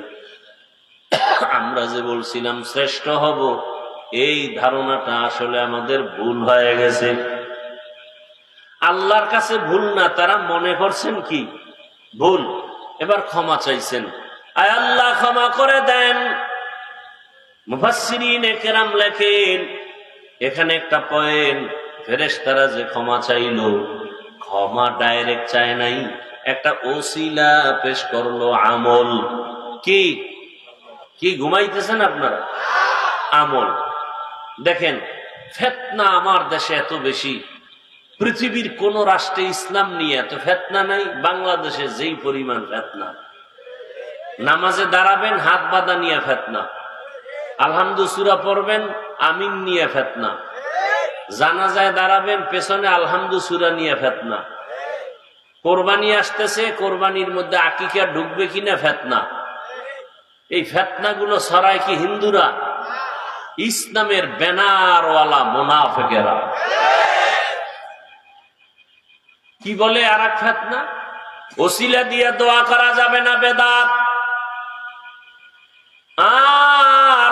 আমরা যে বলছিলাম শ্রেষ্ঠ হব, এই ধারণাটা আসলে আমাদের ভুল হয়ে গেছে। আল্লাহর কাছে ভুল না, তারা মনে করছেন কি ভুল। এবার ক্ষমা চাইছেন, আয় আল্লাহ ক্ষমা করে দেন। মুফাসসিরিনে কেরাম লেখেন এখানে একটা পয়েন্ট, ফেরেশতারা যে ক্ষমা চাইল, ক্ষমা ডাইরেক্ট চায় নাই, একটা ওসিলা পেশ করলো, আমল। কি কি ঘুমাইতেছেন আপনারা? আমল। দেখেন ফিতনা আমার দেশে এত বেশি, পৃথিবীর কোন রাষ্ট্রে ইসলাম নিয়ে এত ফিতনা নাই। বাংলাদেশে যেই পরিমাণ ফিতনা, নামাজে দাঁড়াবেন হাত বাঁধা নিয়ে ফিতনা, আলহামদু সূরা পড়বেন আমিন নিয়ে ফিতনা, জানাজায় দাঁড়াবেন পেছনে আলহামদু সূরা নিয়ে ফিতনা, কোরবানি আসতেছে কোরবানির মধ্যে আকিকা ঢুকবে কিনা ফিতনা। এই ফিতনাগুলো ছড়ায় কি হিন্দুরা? ইসলামের ব্যানারওয়ালা মুনাফিকেরা। কি বলে আর এক ফিতনা, ওসিলা দিয়ে দোয়া করা যাবে না, বেদাত। আর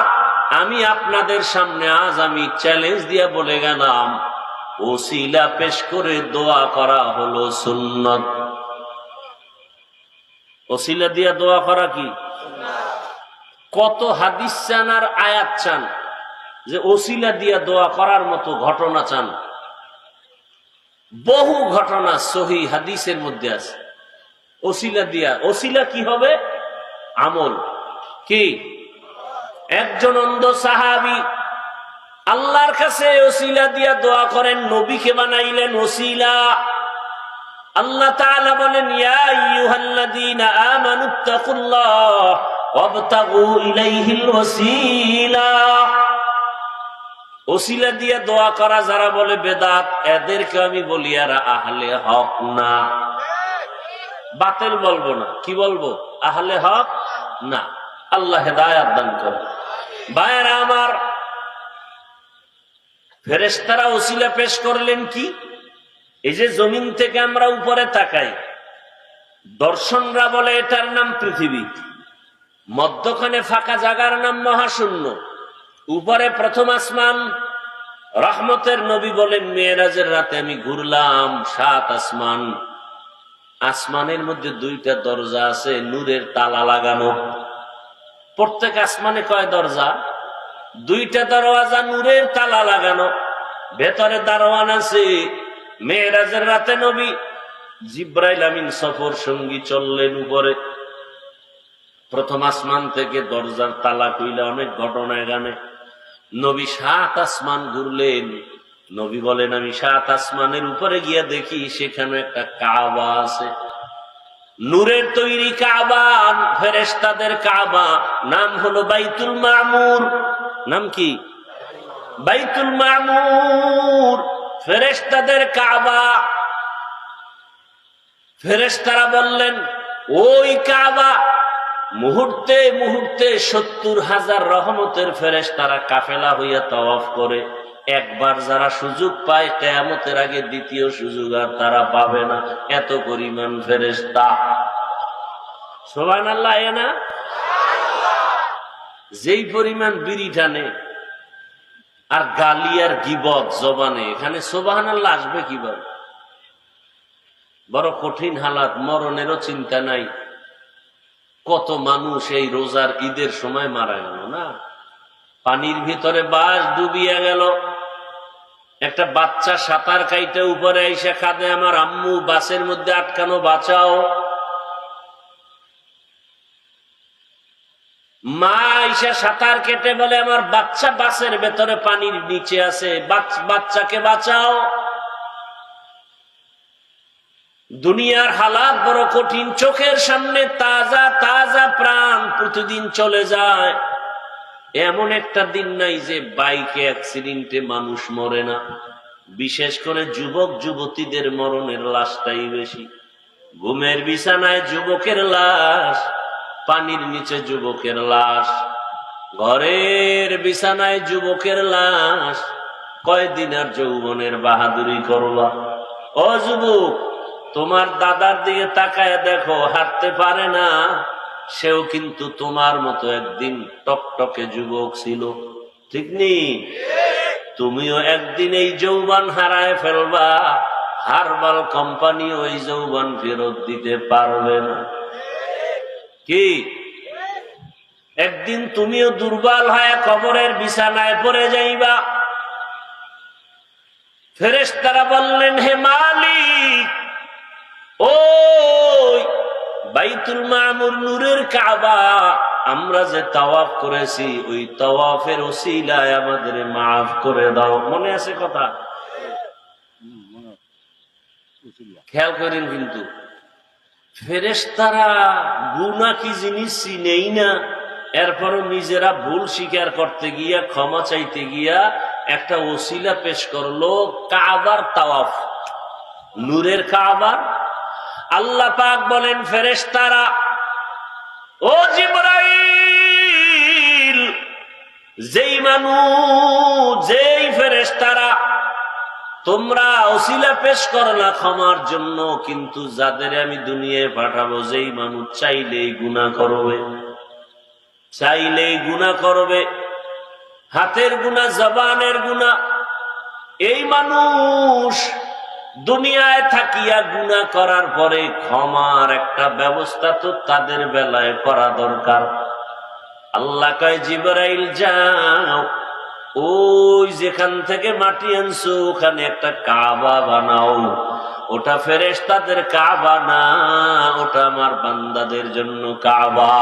আমি আপনাদের সামনে আজ আমি চ্যালেঞ্জ দিয়ে বলে গেলাম, ওসিলা পেশ করে দোয়া করা হলো সুন্নত। ওসিলা দিয়ে দোয়া করা কি? কত হাদিস চান আর আয়াত চান যে ওসিলা দিয়ে দোয়া করার মতো ঘটনা চান? বহু ঘটনা সহি হাদিসের মধ্যে আছে ওসিলা দিয়া। ওসিলা কি হবে? আমল। কি? একজন অন্ধ সাহাবী আল্লাহর কাছে ওসিলা দিয়া দোয়া করেন, নবীকে বানাইলেন ওসিলা। আল্লাহ তাআলা বলেন, ইয়া আইয়ুহাল্লাযীনা আমানুত্তাকুল্লাহ ওয়াবতাগু ইলাইহিল ওসিলা। ওসিলা দিয়ে দোয়া করা যারা বলে বেদাত, এদেরকে আমি বলি এরা আহলে হক না। বাতিল বলবো না, কি বলবো? আহলে হক না। আল্লাহ হেদায়েত দান করে। ভাইরা আমার, ফেরেশতারা ওসিলা পেশ করলেন কি? এই যে জমিন থেকে আমরা উপরে তাকাই, দর্শনরা বলে এটার নাম পৃথিবী, মধ্যখানে ফাঁকা জায়গার নাম মহাশূন্য, উপরে প্রথম আসমান। রহমতের নবী বলেন, মেরাজের রাতে আমি ঘুরলাম 7 আসমান। আসমানের মধ্যে 2টা দরজা আছে, নূরের তালা লাগানো। প্রত্যেক আসমানে কয় দরজা? 2টা দরওয়াজা, নূরের তালা লাগানো, ভেতরে দারোয়ান আছে। মেরাজের রাতে নবী জিব্রাইল আমিন সফর সঙ্গী চললেন উপরে। প্রথম আসমান থেকে দরজার তালা খুইলা অনেক ঘটনা এখানে। নবী 7 আসমান ঘুরলেন। নবী বলেন, আমি 7 আসমানের উপরে গিয়া দেখি সেখানে একটা কাবা আছে, নূরের তৈরি কাবা, ফেরেশতাদের কাবা। নাম হলো বাইতুল মামুর। নাম কি? বাইতুল মামুর, ফেরেশতাদের কাবা। ফেরেশতারা বললেন, ওই কাবা মুহূর্তে মুহূর্তে 70,000 রহমতের ফেরেশতারা কাফেলা হইয়া তাওয়াফ করে। একবার যারা সুযোগ পায়, কিয়ামতের আগে দ্বিতীয় সুযোগ আর তারা পাবে না, এত পরিমাণ ফেরেশতা। সুবহানাল্লাহ। না যেই পরিমাণ বিড়ি টানে আর গালি আর গীবত জবানে, এখানে সুবহানাল্লাহ আসবে কিভাবে? বড় কঠিন হালাত, মরণেরও চিন্তা নাই, কত মানুষ এই রোজার ঈদের সময় মারা গেল না, পানির ভিতরে বাস ডুবিয়া গেল। একটা বাচ্চা সাঁতার কাইটে উপরে এসে কাঁদে, আমার আম্মু বাসের মধ্যে আটকানো, বাঁচাও। মা এসে সাঁতার কেটে বলে, আমার বাচ্চা বাসের ভেতরে পানির নিচে আছে, বাচ্চাকে বাঁচাও। দুনিয়ার হালাত বড় কঠিন, চোখের সামনে তাজা তাজা প্রাণ প্রতিদিন চলে যায়। এমন একটা দিন নাই যে বাইকে অ্যাক্সিডেন্টে মানুষ মরে না। বিশেষ করে যুবক যুবতীদের মরণের লাশটাই বেশি। ঘুমের বিছানায় যুবকের লাশ, পানির নিচে যুবকের লাশ, ঘরের বিছানায় যুবকের লাশ। কয়দিন আর যৌবনের বাহাদুরি করবা? ও যুবক, তোমার দাদার দিকে তাকায় দেখো, হাঁটতে পারে না, সেও কিন্তু তোমার মতো একদিন টকটকে যুবক ছিল, ঠিক নেই? তুমিও একদিন এই যৌবন হারায় ফেলবা, হারবাল কোম্পানি ওই যৌবন ফেরত দিতে পারবে না। কি একদিন তুমিও দুর্বল হয়ে কবরের বিছানায় পড়ে যাইবা। ফেরেশতারা বললেন, হে মালিক, ওই বাইতুল মামুর নূরের কাবা আমরা যে তাওয়াফ করেছি, ওই তাওয়াফের ওসিলায় আমাদের মাফ করে দাও। মনে আছে কথা? খেয়াল করেন, কিন্তু ফেরেশতারা গুনাহ কি জিনিস চিনেই না, এরপরও নিজেরা ভুল স্বীকার করতে গিয়া, ক্ষমা চাইতে গিয়া একটা ওসিলা পেশ করলো, কাবার তাওয়াফ, নূরের কাবার। আল্লাহ পাক বলেন, ফেরেশতারা, ও জিবরাইল, যেই মানুষ, যেই ফেরেশতারা তোমরা ওসিলা পেশ করো না ক্ষমার জন্য, কিন্তু যাদের আমি দুনিয়ায় পাঠাবো, যেই মানুষ চাইলেই গুনাহ করবে, চাইলেই গুনাহ করবে, হাতের গুনাহ, জবানের গুনাহ, এই মানুষ দুনিয়ায় থাকিয়া গুনাহ করার পরে ক্ষমার একটা ব্যবস্থা তো তাদের বেলায় করা দরকার। আল্লাহ কয়, জিবরাইল যাও, ওই যেখান থেকে মাটি আনছো ওখানে একটা কাবা বানাও। ওটা ফেরেশতাদের কাবা না, ওটা আমার বান্দাদের জন্য কাবা।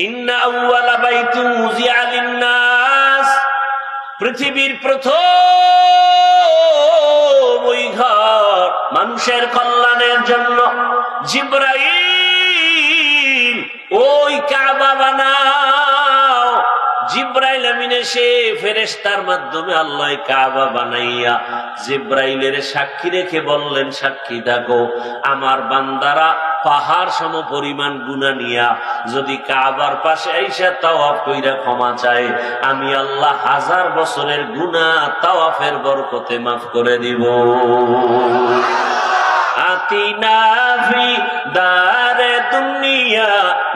ইন্না আউওয়ালা বাইতুন উযিআ লিন-নাস, পৃথিবীর প্রথম ওই ঘর মানুষের কল্যাণের জন্য। জিবরাইল, ওই কাবা বানাও। জিবরাইল আমিন এসে ফেরেশতার মাধ্যমে আল্লাহ কাবা বানাইয়া জিবরাইলের সাক্ষী রেখে বললেন, সাক্ষী থাকো, আমার বান্দারা পাহাড় সম পরিমাণ গুনাহ নিয়া যদি কাবার পাশে আইসা তাওয়াফ কইরা ক্ষমা চায়, আমি আল্লাহ 1000 বছরের গুনাহ তাওয়াফের বরকতে মাফ করে দিব। আতিনা ফি দারে দুনিয়া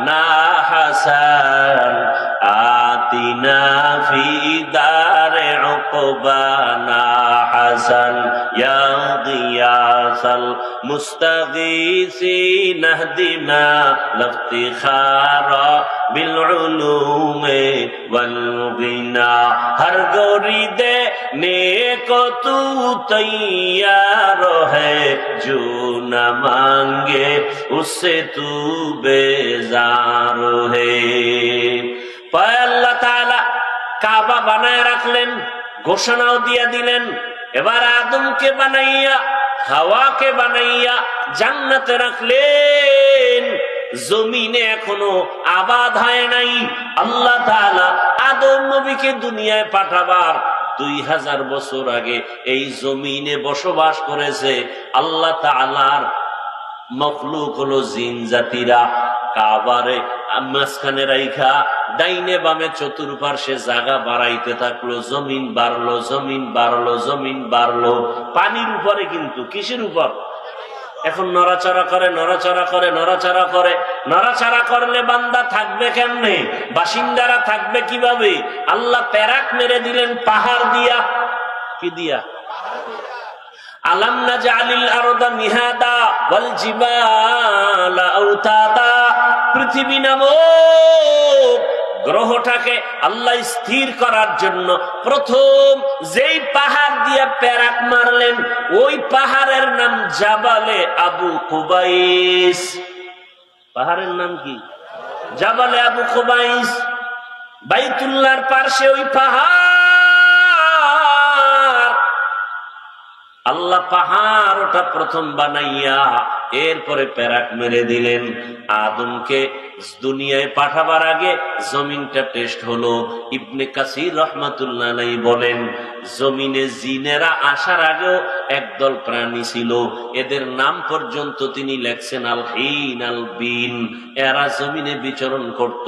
না হাসান, আতিনা ফি দারে উকবা না হাসান, ইয়া গিয়াসাল মুস্তাগীসিন ইহদিনা লিফতিখারা বিল উলুমে ওয়াল গিনা। হর গরিদে নেকো তু তৈয়ার है, जो न मांगे उससे तू बेजार है। আল্লাহ তাআলা কাবা বানায় রাখলেন, ঘোষণাও দিয়ে দিলেন। এবার আদমকে বানাইয়া, হাওয়াকে বানাইয়া জান্নাতে রাখলেন। জমিনে এখনো আবাদ হয় নাই। আল্লাহ তাআলা আদম নবীকে দুনিয়ায় পাঠাবার 2000 বছর আগে এই জমিনে বসবাস করেছে। আল্লাহ তাআলার মখলুক হলো জিন জাতিরা। কাবারে মাঝখানে রাইখা ডাইনে বামে চতুর্পার্শ্বে জায়গা বাড়াইতে থাকলো, জমিন বাড়লো, জমিন বাড়লো, জমিন বাড়লো। পানির উপরে, কিন্তু কিসের উপর? এখন নড়াচড়া করে, নড়াচড়া করে, নড়াচড়া করে। নড়াচড়া করলে বান্দা থাকবে কেমনে? বাসিন্দারা থাকবে কিভাবে? আল্লাহ প্যারাক মেরে দিলেন পাহাড় দিয়া। কি দিয়া? আলাম নাজআলিল আরদা মিহাদা ওয়াল জিবালা আওতাদা, পৃথিবী নামক গ্রহটাকে আল্লাহ স্থির করার জন্য প্রথম যেই পাহাড় দিয়ে প্যারাক মারলেন ওই পাহাড়ের নাম জাবালে আবু কুবাইস। পাহাড়ের নাম কি? জাবালে আবু কুবাইস। বাইতুল্লাহর পাশে ওই পাহাড়, আল্লাহ পাহাড় ওটা প্রথম বানাইয়া এরপরে প্যারাক মেরে দিলেন। আদমকে দুনিয়ায় পাঠাবার আগে জমিনটা টেস্ট হলো। ইবনে কাসির রাহমাতুল্লাহ আলাইহি বলেন, জমিনে জিনেরা আসার আগেও একদল প্রাণী ছিল, এদের নাম পর্যন্ত তিনি লেখছেন আল হিন আল বিন। এরা জমিনে বিচরণ করত,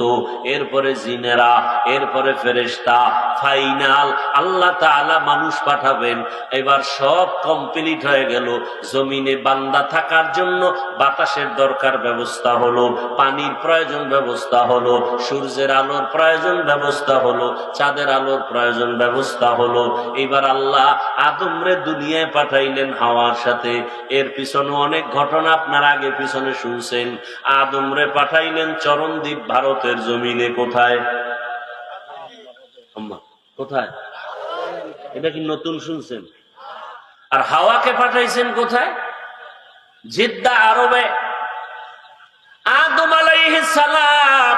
এরপরে জিনেরা, এরপরে ফেরেশতা, ফাইনাল আল্লাহ তাআলা মানুষ পাঠাবেন। এবার সব কমপ্লিট হয়ে গেল। জমিনে বান্দা থাকার জন্য বাতাসের দরকার ব্যবস্থা হলো, পানির প্রয়োজন ব্যবস্থা হলো, সূর্যের আলোর প্রয়োজন ব্যবস্থা হলো, চাঁদের আলোর প্রয়োজন ব্যবস্থা হলো। এবার আল্লাহ আদমরে দুনিয়ায় পাঠাইলেন হাওয়ার সাথে। এর পিছনে অনেক ঘটনা আপনার আগে পিছনে শুনছেন। আদমরে পাঠাইলেন চরণদ্বীপ ভারতের জমিনে। কোথায়? কোথায়? এটা কি নতুন শুনছেন? আর হাওয়াকে পাঠাইছেন কোথায়? জিদ্দা, আরবে। আদম আলাইহিস সালাম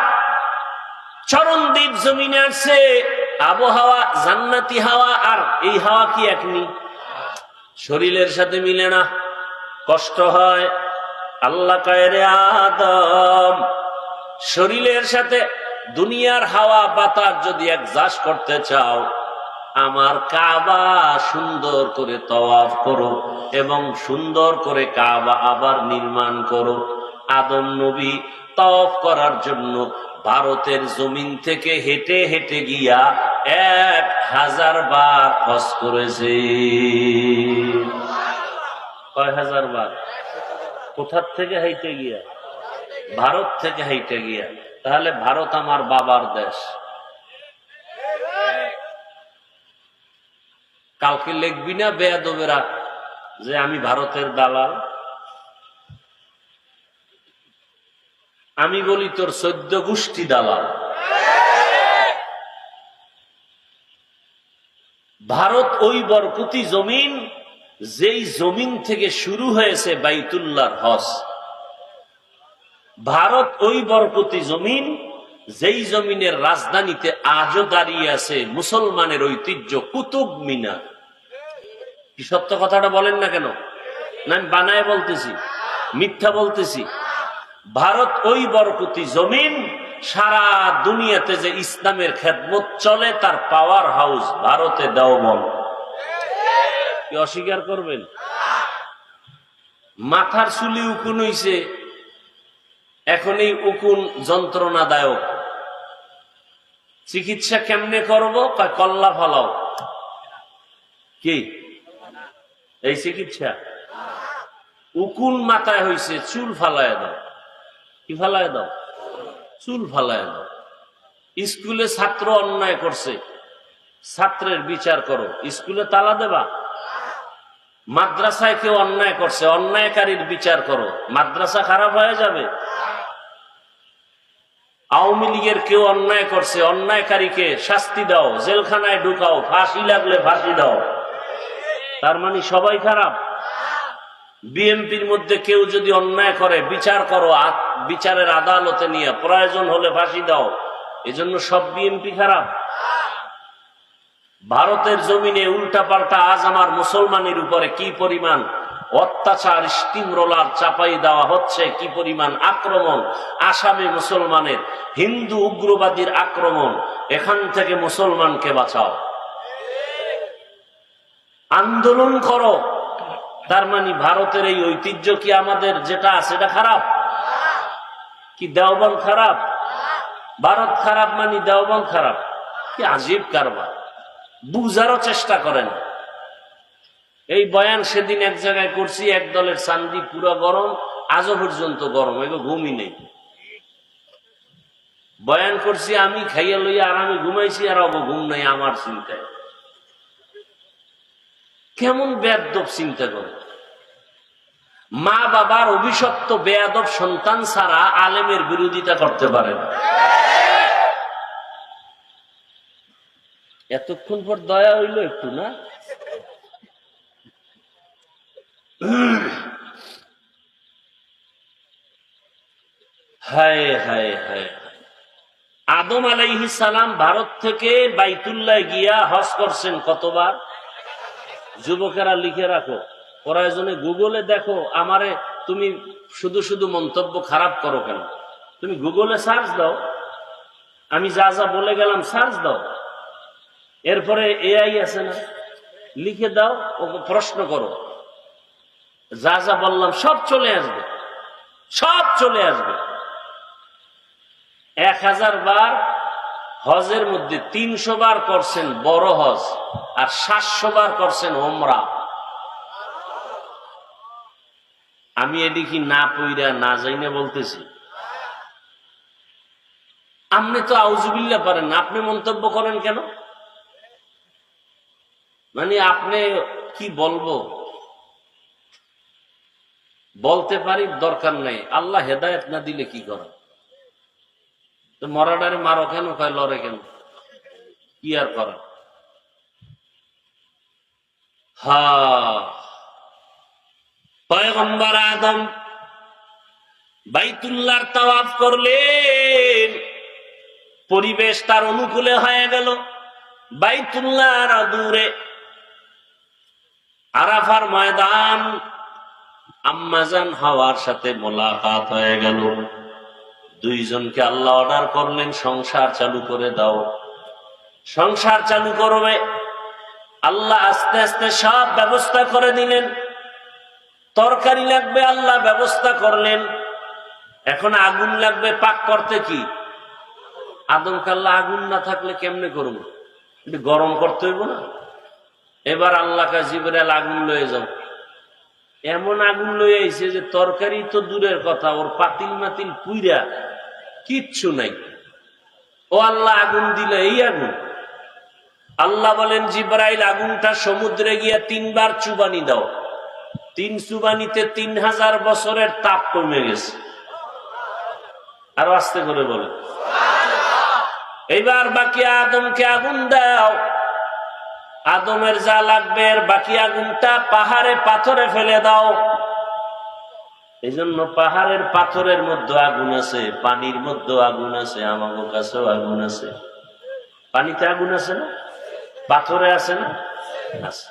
চরণদ্বীপ জমিনে আসছে। আবহাওয়া জান্নাতি হাওয়া, আর এই হাওয়া কি একনি? শরীরের সাথে মিলে না, কষ্ট হয়। আল্লাহ কয়, রে আদম, শরীরের সাথে দুনিয়ার হাওয়া বাতাস যদি একজাস্ট করতে চাও, আমার কাবা সুন্দর করে তওয়াফ করো এবং সুন্দর করে কাবা আবার নির্মাণ করো। আদম নবী তওয়াফ করার জন্য ভারতের জমিন থেকে হেঁটে হেঁটে গিয়া 1000 বার হজ করেছে। কয় হাজার বার? কোথার থেকে হেঁটে গিয়া? ভারত থেকে হেঁটে গিয়া। তাহলে ভারত আমার বাবার দেশ। কালকে লিখবি না বেয়াদবেরা যে আমি ভারতের দালাল। আমি বলি তোর 14 গোষ্ঠী দালাল। ভারত ওই বরকতি জমিন, যেই জমিন থেকে শুরু হয়েছে বাইতুল্লাহর হজ। ভারত ওই বরকতি জমিন, যেই জমিনের রাজধানীতে আজও দাঁড়িয়ে আছে মুসলমানের ঐতিহ্য কুতুব মিনার। কি সত্য কথাটা বলেন না কেন? না আমি বানায় বলতেছি, মিথ্যা বলতেছি? ভারত ওই বরকতি জমিন, সারা দুনিয়াতে যে ইসলামের খেদমত চলে তার পাওয়ার হাউস ভারতে দেওবন্দ। কি অস্বীকার করবেন? মাথার চুলি উকুন হইছে, এখন এই উকুন যন্ত্রণাদায়ক। চিকিৎসা কেমনে করবো? কল্লা ফলাও। কি এই চিকিৎসা? উকুন মাথায় হইছে, চুল ফালায় দাও। কি ফালায় দাও? চুল ফালায় দাও। স্কুলে ছাত্র অন্যায় করছে, ছাত্রের বিচার করো। স্কুলে তালা দেবা? মাদ্রাসায় কেউ অন্যায় করছে, অন্যায়কারীর বিচার করো। মাদ্রাসা খারাপ হয়ে যাবে? আওয়ামী লীগের কেউ অন্যায় করছে, অন্যায়কারীকে শাস্তি দাও, জেলখানায় ঢুকাও, ফাঁসি লাগলে ফাঁসি দাও। তার মানে সবাই খারাপ? বিএনপির মধ্যে কেউ যদি অন্যায় করে বিচার করো, বিচারের আদালতে নিয়ে, প্রয়োজন হলে ফাঁসি দাও। এজন্য সব বিএনপি খারাপ? ভারতের জমিনে উল্টা পাল্টা আজ আমার মুসলমানের উপরে কি পরিমাণ অত্যাচার, স্টিম রোলার চাপাই দেওয়া হচ্ছে, কি পরিমাণ আক্রমণ। আসামে মুসলমানের, হিন্দু উগ্রবাদীর আক্রমণ। এখান থেকে মুসলমানকে বাঁচাও, আন্দোলন করো। তার মানে ভারতের এই ঐতিহ্য কি আমাদের যেটা আছে এটা খারাপ? কি দেওবন্দ খারাপ? ভারত খারাপ মানে দেওবন্দ খারাপ? কি আজীব কারবার। বুঝারও চেষ্টা করেন। এই বয়ান সেদিন এক জায়গায় করছি, এক দলের চান্দি পুরো গরম, আজও পর্যন্ত গরম, এগুলো ঘুমই নেই। বয়ান করছি আমি, খাইয়া লইয়া আর আমি ঘুমাইছি, আর অব ঘুম নাই আমার চিন্তায়। কেমন বেয়াদব চিন্তা করে। মা বাবার অভিশপ্ত বেয়াদব সন্তান ছাড়া আলেমের বিরোধিতা করতে পারে না। এতক্ষণ পর দয়া হইল একটু না? হায় হায় হায়। আদম আলাইহিস সালাম ভারত থেকে বাইতুল্লাহ গিয়া হজ করছেন কতবার? যুবকেরা লিখে রাখো, প্রয়োজনে গুগলে দেখো। আমারে তুমি শুধু শুধু মন্তব্য খারাপ করো কেন? তুমি গুগলে সার্চ দাও, আমি যা যা বলে গেলাম সার্চ দাও। এরপরে এআই আছে না, লিখে দাও, ওকে প্রশ্ন করো, যা যা বললাম সব চলে আসবে, সব চলে আসবে। 1000 বার হজের মধ্যে 300 বার করছেন বড় হজ, আর 700 বার করছেন ওমরা। আমি এদিকে না পইরা না যাইনা বলতেছি। আপনি তো আউযুবিল্লাহ পারেন না, আপনি মন্তব্য করেন কেন? মানে আপনি কি বলবো, বলতে পারি, দরকার নেই। আল্লাহ হেদায়েত না দিলে কি করা? তো মরাডারে মারো কেন, কয় লড়ে কেন, কি আর করা? পয়গম্বর আদম বাইতুল্লাহর তাওয়াফ করলেন, পরিবেশ তার অনুকূলে হয়ে গেল। বাইতুল্লাহর দূরে আরাফার ময়দান, আম্মাজান হাওয়ার সাথে মোলাকাত হয়ে গেল। দুইজনকে আল্লাহ অর্ডার করলেন, সংসার চালু করে দাও। সংসার চালু করবে। আল্লাহ আস্তে আস্তে সব ব্যবস্থা করে দিলেন। তরকারি লাগবে, আল্লাহ ব্যবস্থা করলেন। এখন আগুন লাগবে পাক করতে। কি আদমকে আল্লাহ আগুন না থাকলে কেমনে করবো? গরম করতে হইব না? এবার আল্লাহ কা জিবরাইল আগুন লয়ে যাও। এমন আগুন লয়ে আইছে যে তরকারি তো দূরের কথা, ওর পাতিল মাতিল পুইরা কিচ্ছু নাই। ও আল্লাহ আগুন দিলে এই আগুন। আল্লাহ বলেন, জিবরাইল আগুনটা সমুদ্রে গিয়া 3 বার চুবানি দাও। 3 চুবানিতে 3000 বছরের তাপ কমে গেছে। আরো আস্তে করে বলে, এইবার বাকি আদমকে আগুন দাও। আদমের যা লাগবে বাকি আগুনটা পাহাড়ে পাথরে ফেলে দাও। এই জন্য পাহাড়ের পাথরের মধ্যে আগুন আছে, পানির মধ্যে আগুন আছে, আমাদের কাছেও আগুন আছে। পানিতে আগুন আছে না? পাথরে আছে না? আছে।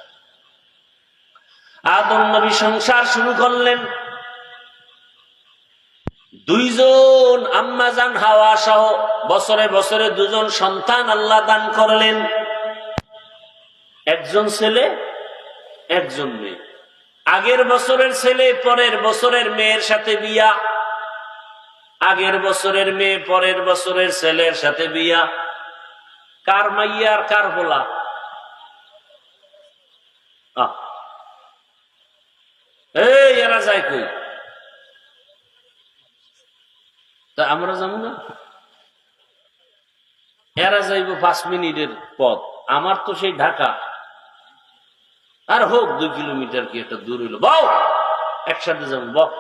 আদম নবী সংসার শুরু করলেন। 2 জন আম্মাজান হাওয়া সহ বছরে বছরে 2 জন সন্তান আল্লাহ দান করলেন। 1 জন ছেলে, 1 জন মেয়ে। আগের বছরের ছেলে পরের বছরের মেয়ের সাথে বিয়া, আগের বছরের মেয়ে পরের বছরের ছেলের সাথে বিয়া। কার মাইয়া আর কার হোলা? এই এরা যায় কই? তা আমরা যাবো না? এরা যাইব 5 মিনিটের পথ। আমার তো সেই ঢাকা, আর হোক 2 কিলোমিটার কি একটা দূর হইল। বউ একসাথে যাবো, বক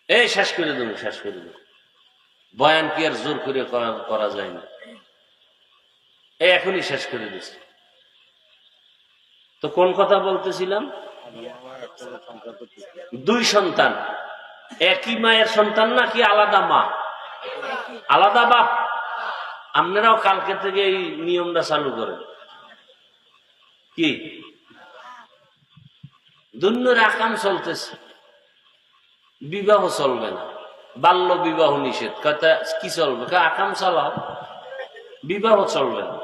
এই শেষ করে দেবো, শেষ করে দেবো। বয়ান কি আর জোর করে করা যায় না? এই এখনই শেষ করে দিচ্ছি। তো কোন কথা বলতেছিলাম? 2 সন্তান। একই মায়ের সন্তান নাকি আলাদা মা, আলাদা বাপ? আপনারাও কালকে থেকে এই নিয়মটা চালু করেন। কি দুনিয়ার আকাম চলতেছে, বিবাহ চলবে না, বাল্য বিবাহ নিষেধ। কথা কি চলবে? আকাম চালাও, বিবাহ চলবে না।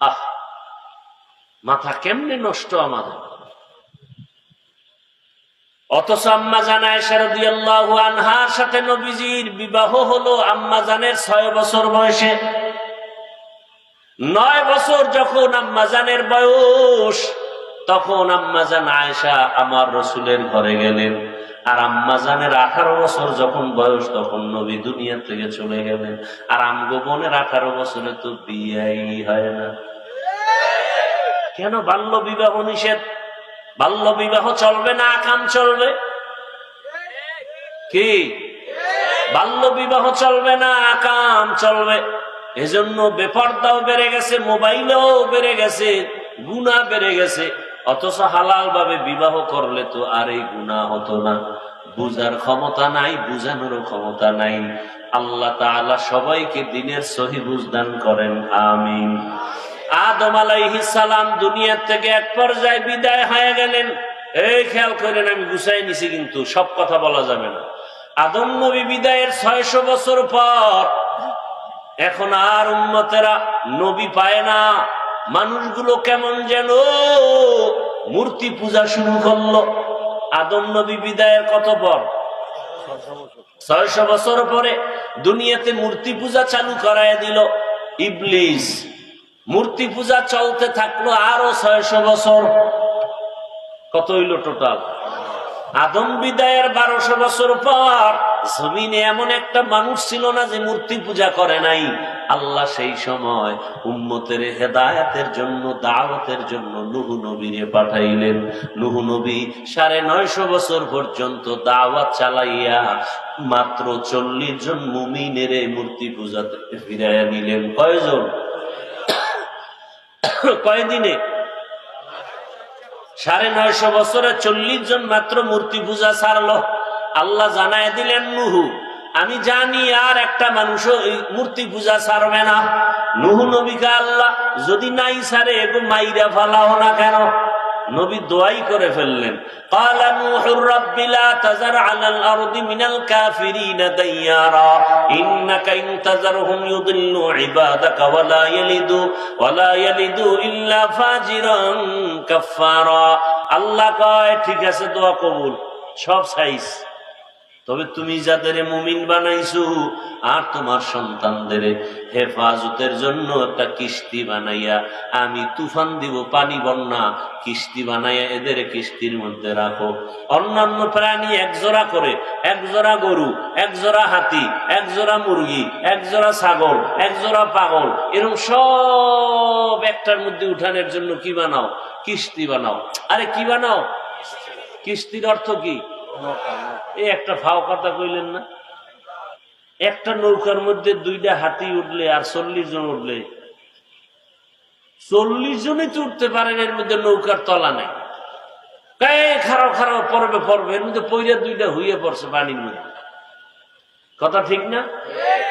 আহ, মাথা কেমনে নষ্ট আমাদের। অথচ আম্মাজান আয়েশা রাদিয়াল্লাহু আনহার সাথে নবীজির বিবাহ হলো আম্মাজানের 6 বছর বয়সে। 9 বছর যখন আম্মাজানের বয়স, তখন আম্মাজান আয়েশা আমার রাসূলের ঘরে গেলেন। আর আম্মাজানের 18 বছর যখন বয়স, তখন নবী দুনিয়া থেকে চলে গেলেন। আর আমগো বোনের 18 বছরে তো বিয়েই হয় না। কেন বাল্য বিবাহ নিষেধ? বাল্য বিবাহ চলবে না আকাম চলবে? কি বাল্য বিবাহ চলবে না আকাম চলবে? এজন্য বেপরদাও বেড়ে গেছে, মোবাইলও বেড়ে গেছে, গুনাহ বেড়ে গেছে। অথচ হালাল ভাবে বিবাহ করলে তো আর এই গুনাহ হতো না। বুঝার ক্ষমতা নাই, বুঝানোরও ক্ষমতা নাই। আল্লাহ তাআলা সবাইকে দ্বীনের সহি বুঝ দান করেন, আমিন। আদম আলাইহিস সালাম দুনিয়া থেকে এক পর্যায়ে বিদায় হয়ে গেলেন। এই খেয়াল করেন, আমি গুছাই নিছি, কিন্তু সব কথা বলা যাবে না। আদম নবী বিদায়ের 600 বছর পর এখন আর উম্মতেরা নবী পায় না। মানুষগুলো কেমন যেন মূর্তি পূজা শুরু করলো। আদম নবী বিদায়ের কত পর? 600 বছর পরে দুনিয়াতে মূর্তি পূজা চালু করায় দিল ইবলিস। মূর্তি পূজা চলতে থাকলো আরো 600 বছর। কত হইল টোটাল? আদম বিদায়ের 1200 বছর পর জমিনে এমন একটা মানুষ ছিল না যে মূর্তি পূজা করে নাই। আল্লাহ সেই সময় উম্মতের হেদায়েতের জন্য, দাওয়াতের জন্য নূহ নবীরে পাঠাইলেন। নূহ নবী 950 বছর পর্যন্ত দাওয়াত চালাইয়া মাত্র 40 জন মুমিনের মূর্তি পূজাতে ফিরাইয়া নিলেন। কয়জন? কয়দিনে? 950 বছরে 40 জন মাত্র মূর্তি পূজা ছাড়লো। আল্লাহ জানায় দিলেন, নূহ আমি জানি আর একটা মানুষও এই মূর্তি পূজা ছাড়বে না। নূহ নবীকে আল্লাহ যদি নাই ছাড়ে এগো মাইরা ফালাও না কেন? নবী দোয়াই করে ফেললেন, ক্বালা নূহুর রাব্বি লা তাযার আলাল আরদি মিনাল কাফিরিনা দাইয়ারা ইন্নাকা ইন তাযারহুম ইউদিল্লু ইবাদাকা ওয়ালা ইয়ালিদু ইল্লা ফাজিরান কাফফারা। আল্লাহ কয়, ঠিক আছে, দোয়া কবুল, সব চাইছ, তবে তুমি যাদের মুমিন বানাইছো আর তোমার সন্তানদের হেফাজতের জন্য একটা কিস্তি বানাইয়া আমি তুফান দিব, পানি বন্যা, কিস্তি বানাইয়া এদের কিস্তির মধ্যে রাখো। অন্যান্য প্রাণী এক জোড়া করে, এক জোড়া গরু, এক জোড়া হাতি, এক জোড়া মুরগি, এক জোড়া ছাগল, এক জোড়া পাগল, এরকম সব একটার মধ্যে উঠানোর জন্য কি বানাও? কিস্তি বানাও। আরে কি বানাও? কিস্তির অর্থ কি? এই একটা ফাও কথা কইলেন না? একটা নৌকার মধ্যে 2টা হাতি উঠলে আর 40 জন উঠলে, 40 জনই তো উঠতে পারেন, এর মধ্যে নৌকার তলা নেই। খারাপ খারাপ পড়বে পড়বে, এর মধ্যে পইরা 2টা হইয়ে পড়ছে পানির মধ্যে। কথা ঠিক না?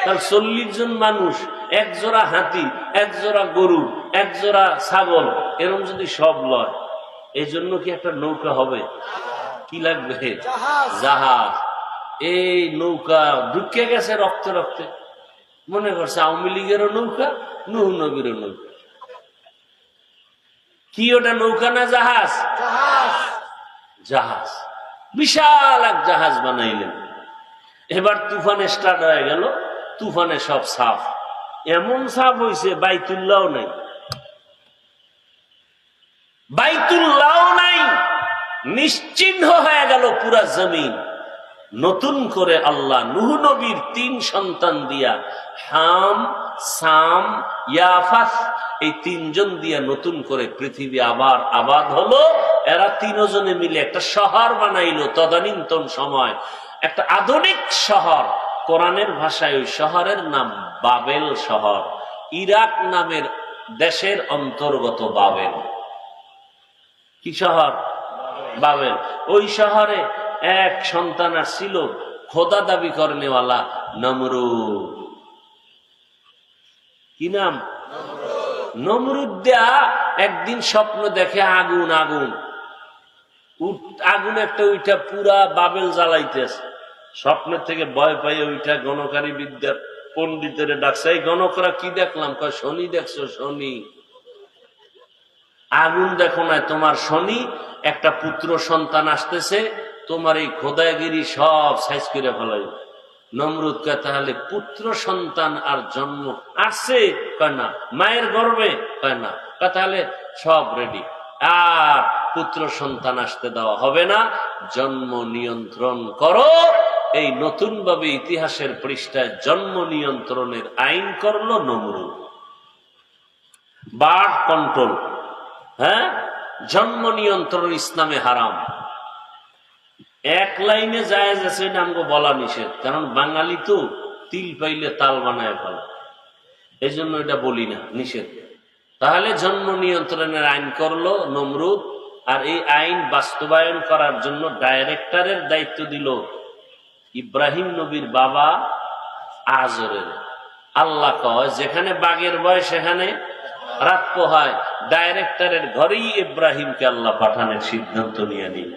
তাহলে 40 জন মানুষ, এক জোড়া হাতি, এক জোড়া গরু, এক জোড়া ছাগল, এরকম যদি সব লয়, এই জন্য কি একটা নৌকা হবে? কি লাগবে? জাহাজ। এই নৌকা ঢুকে গেছে রক্তে রক্তে, মনে করছে আওয়ামী লীগেরও নৌকা, নূহ নবীরও নৌকা। কি ওটা নৌকা না জাহাজ? জাহাজ। বিশাল এক জাহাজ বানাইলেন। এবার তুফানে স্টার্ট হয়ে গেল। তুফানে সব সাফ, এমন সাফ হয়েছে বাইতুল্লাহ নাই, বাইতুল্লাহ নাই, নিশ্চিহ্ন হয়ে গেল পুরা জমিন। নতুন করে আল্লাহ নূহ নবীর 3 সন্তান দিয়া, হাম, সাম, ইয়াফাস, এই 3 জন দিয়া নতুন করে পৃথিবী আবার আবাদ হলো। এরা 3 জনে মিলে একটা শহর বানাইলো। তদানীন্তন সময় একটা আধুনিক শহর, কোরআনের ভাষায় ওই শহরের নাম বাবেল শহর। ইরাক নামের দেশের অন্তর্গত বাবেল। কি শহর? বাবেল। ওই শহরে এক সন্তান ছিল, খোদা দাবি করেনেওয়ালা নমরুদ। কি নাম? নমরুদ। দেয়া একদিন স্বপ্ন দেখে আগুন, আগুন আগুন একটা ওইটা পুরা বাবেল জ্বালাইতেছে। স্বপ্নের থেকে ভয় পাই ওইটা গণকারী বিদ্যার পন্ডিতের ডাকছে, এই গণকরা কি দেখলাম? কয় শনি দেখছো? শনি। আগুন দেখো না, তোমার শনি, একটা পুত্র সন্তান আসতেছে, তোমার এই খোদাগিরি সব সাইজ করে ফেলাইবে। নমরুদ কয়, তাহলে পুত্র সন্তান আর জন্ম আসছে? কয় না। মায়ের গর্ভে? কয় না। কয় তাহলে সব রেডি, আর পুত্র সন্তান আসতে দেওয়া হবে না, জন্ম নিয়ন্ত্রণ করো। এই নতুন ভাবে ইতিহাসের পৃষ্ঠায় জন্ম নিয়ন্ত্রণের আইন করলো নমরুদ। বার্থ কন্ট্রোল, হ্যাঁ, জন্ম নিয়ন্ত্রণ ইসলামে হারাম। এক লাইনে জায়েজ আছে, এটা আমাকে বলা নিষেধ, কারণ বাঙালি তো তিল পাইলে তাল বানায় ফেলা, এই জন্য এটা বলি না, নিষেধ। তাহলে জন্ম নিয়ন্ত্রণের আইন করলো নমরুদ, আর এই আইন বাস্তবায়ন করার জন্য ডাইরেক্টরের দায়িত্ব দিল ইব্রাহিম নবীর বাবা আজরের। আল্লাহ কয় যেখানে বাঘের ভয় সেখানে রাত পোহায়, ডাইরেক্টরের ঘরেই ইব্রাহিমকে আল্লাহ পাঠানোর সিদ্ধান্ত নিয়ে নিল।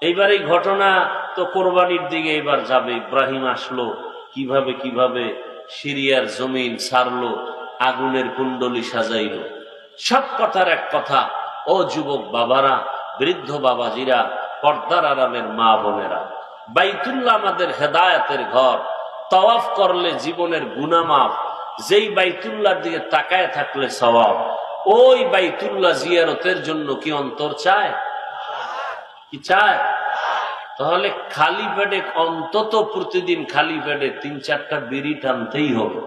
এইবার এই ঘটনা তো কোরবানির দিকে এবার যাবে। ইব্রাহিম আসলো কিভাবে কিভাবে, সিরিয়ার জমিন ছাড়লো, আগুনের কুণ্ডলি সাজাইলো। সব কথার এক কথা, ও যুবক বাবারা, বৃদ্ধ বাবাজিরা, পর্দার আড়ালের মা বোনেরা, বাইতুল্লাহ আমাদের হেদায়েতের ঘর। তাওয়াফ করলে জীবনের গুনাহ মাফ, যেই বাইতুল্লাহর দিকে তাকায় থাকলে সওয়াব। ওই বাইতুল্লাহ জিয়ারতের জন্য কি অন্তর চায়? কি চায়? তাহলে খালি পেটে অন্তত প্রতিদিন খালি পেটে 3-4টা বিড়ি টানতেই হবে,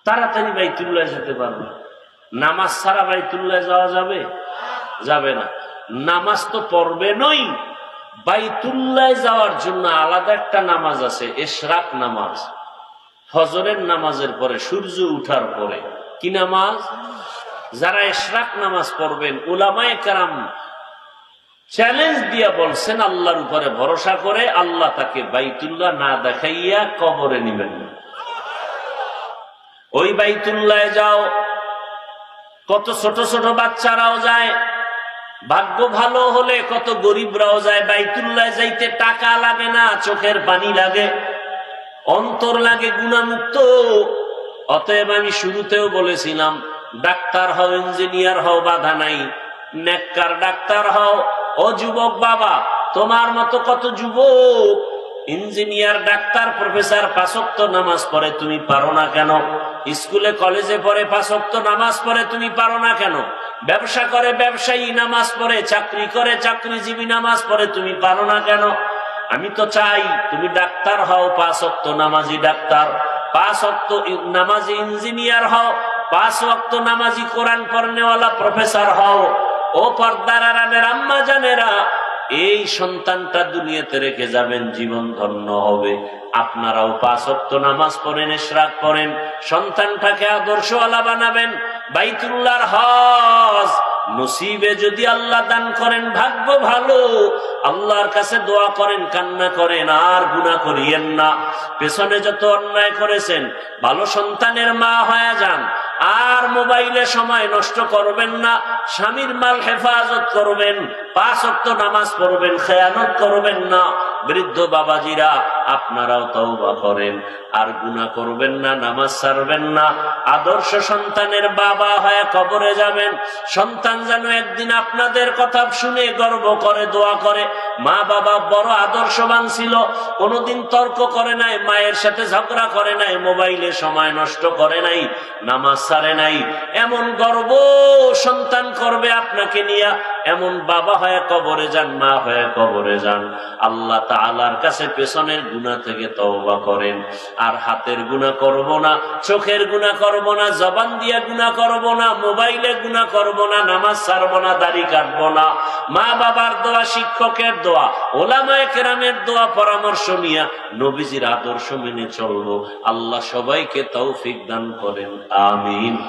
তাড়াতাড়ি বাইতুল্লাহ যেতে পারবে। নামাজ ছাড়া বাইতুল্লাহ যাওয়া যাবে? যাবে না। নামাজ তো পড়বে নই, বাইতুল্লাহ যাওয়ার জন্য আলাদা একটা নামাজ আছে, ইশরাক নামাজ। ফজরের নামাজের পরে, সূর্য উঠার পরে। কি নামাজ? যারা ইশরাক নামাজ পড়বেন, উলামায়ে কেরাম চ্যালেঞ্জ দিয়া বলছেন, আল্লাহর উপরে ভরসা করে আল্লাহ তাকে বাইতুল্লাহ না দেখাইয়া কবরে নিবেন না। ওই বাইতুল্লাহ যাও, কত ছোট ছোট বাচ্চারাও যায়, ভাগ্য ভালো হলে কত গরিবরাও যায়। বাইতুল্লাহ যাইতে টাকা লাগে না, চোখের পানি লাগে, অন্তর লাগে গুনাহমুক্ত। অতএব আমি শুরুতেও বলেছিলাম, ডাক্তার হও, ইঞ্জিনিয়ার হও, বাধা নাই, নেককার ডাক্তার হও। ও যুবক বাবা, তোমার মতো কত যুবক ইঞ্জিনিয়ার, ডাক্তার, প্রফেসর 5 ওয়াক্ত নামাজ পড়ে, তুমি পারো না কেন? স্কুলে কলেজে পড়ে 5 ওয়াক্ত নামাজ পড়ে, তুমি পারো না কেন? ব্যবসা করে ব্যবসায়ী নামাজ পড়ে, চাকরি করে চাকরিজীবী নামাজ পড়ে, তুমি পারো না কেন? আমি তো চাই তুমি ডাক্তার হও, 5 ওয়াক্ত নামাজি ডাক্তার, 5 ওয়াক্ত নামাজি ইঞ্জিনিয়ার হও, 5 ওয়াক্ত নামাজি কোরআন পড়নেওয়ালা প্রফেসর হও। ও পর্দার আড়ালের আম্মা জানেরা, এই সন্তানটা দুনিয়াতে রেখে যাবেন, জীবন ধন্য হবে। আপনারাও 5 ওয়াক্ত নামাজ পড়েন, ইশরাক পড়েন, সন্তানটাকে আদর্শওয়ালা বানাবেন। বাইতুল্লাহর হজ নসিবে যদি আল্লাহ দান করেন, ভাগ্য ভালো। আল্লাহর কাছে দোয়া করেন, কান্না করেন, আর গুনাহ করিয়েন না। পেছনে যত অন্যায় করেছেন, ভালো সন্তানের মা হয়ে যান। আর মোবাইলে সময় নষ্ট করবেন না, স্বামীর মাল হেফাজত করবেন, 5 ওয়াক্ত নামাজ পড়বেন, খেয়ানত করবেন না। বৃদ্ধ বাবাজিরা, আপনারাও তওবা করেন, আর গুনাহ করবেন না, নামাজ ছাড়বেন না। আদর্শ সন্তানের বাবা হয়ে কবরে যাবেন। সন্তান যেন একদিন আপনাদের কথা শুনে গর্ব করে, দোয়া করে, মা বাবা বড় আদর্শবান ছিল, কোনোদিন তর্ক করে নাই, মায়ের সাথে ঝগড়া করে নাই, মোবাইলে সময় নষ্ট করে নাই, নামাজ ছাড়ে নাই। এমন গর্ব সন্তান করবে আপনাকে নিয়ে। এমন বাবা হয়ে কবরে যান, মা হয়ে কবরে যান। আল্লাহ তাআলার কাছে পেছনের গুনাহ থেকে তওবা করেন। আর হাতের গুনাহ করব না, চোখের গুনাহ করব না, জবান দিয়ে গুনাহ করব না, মোবাইলে গুনাহ করব না, নামাজ ছাড়ব না, দাড়ি কাটব না। মা বাবার দোয়া, শিক্ষকের দোয়া, ওলামায়ে কেরামের দোয়া, পরামর্শ নিয়ে নবীজির আদর্শ মেনে চলবো। আল্লাহ সবাইকে তৌফিক দান করেন, আমিন।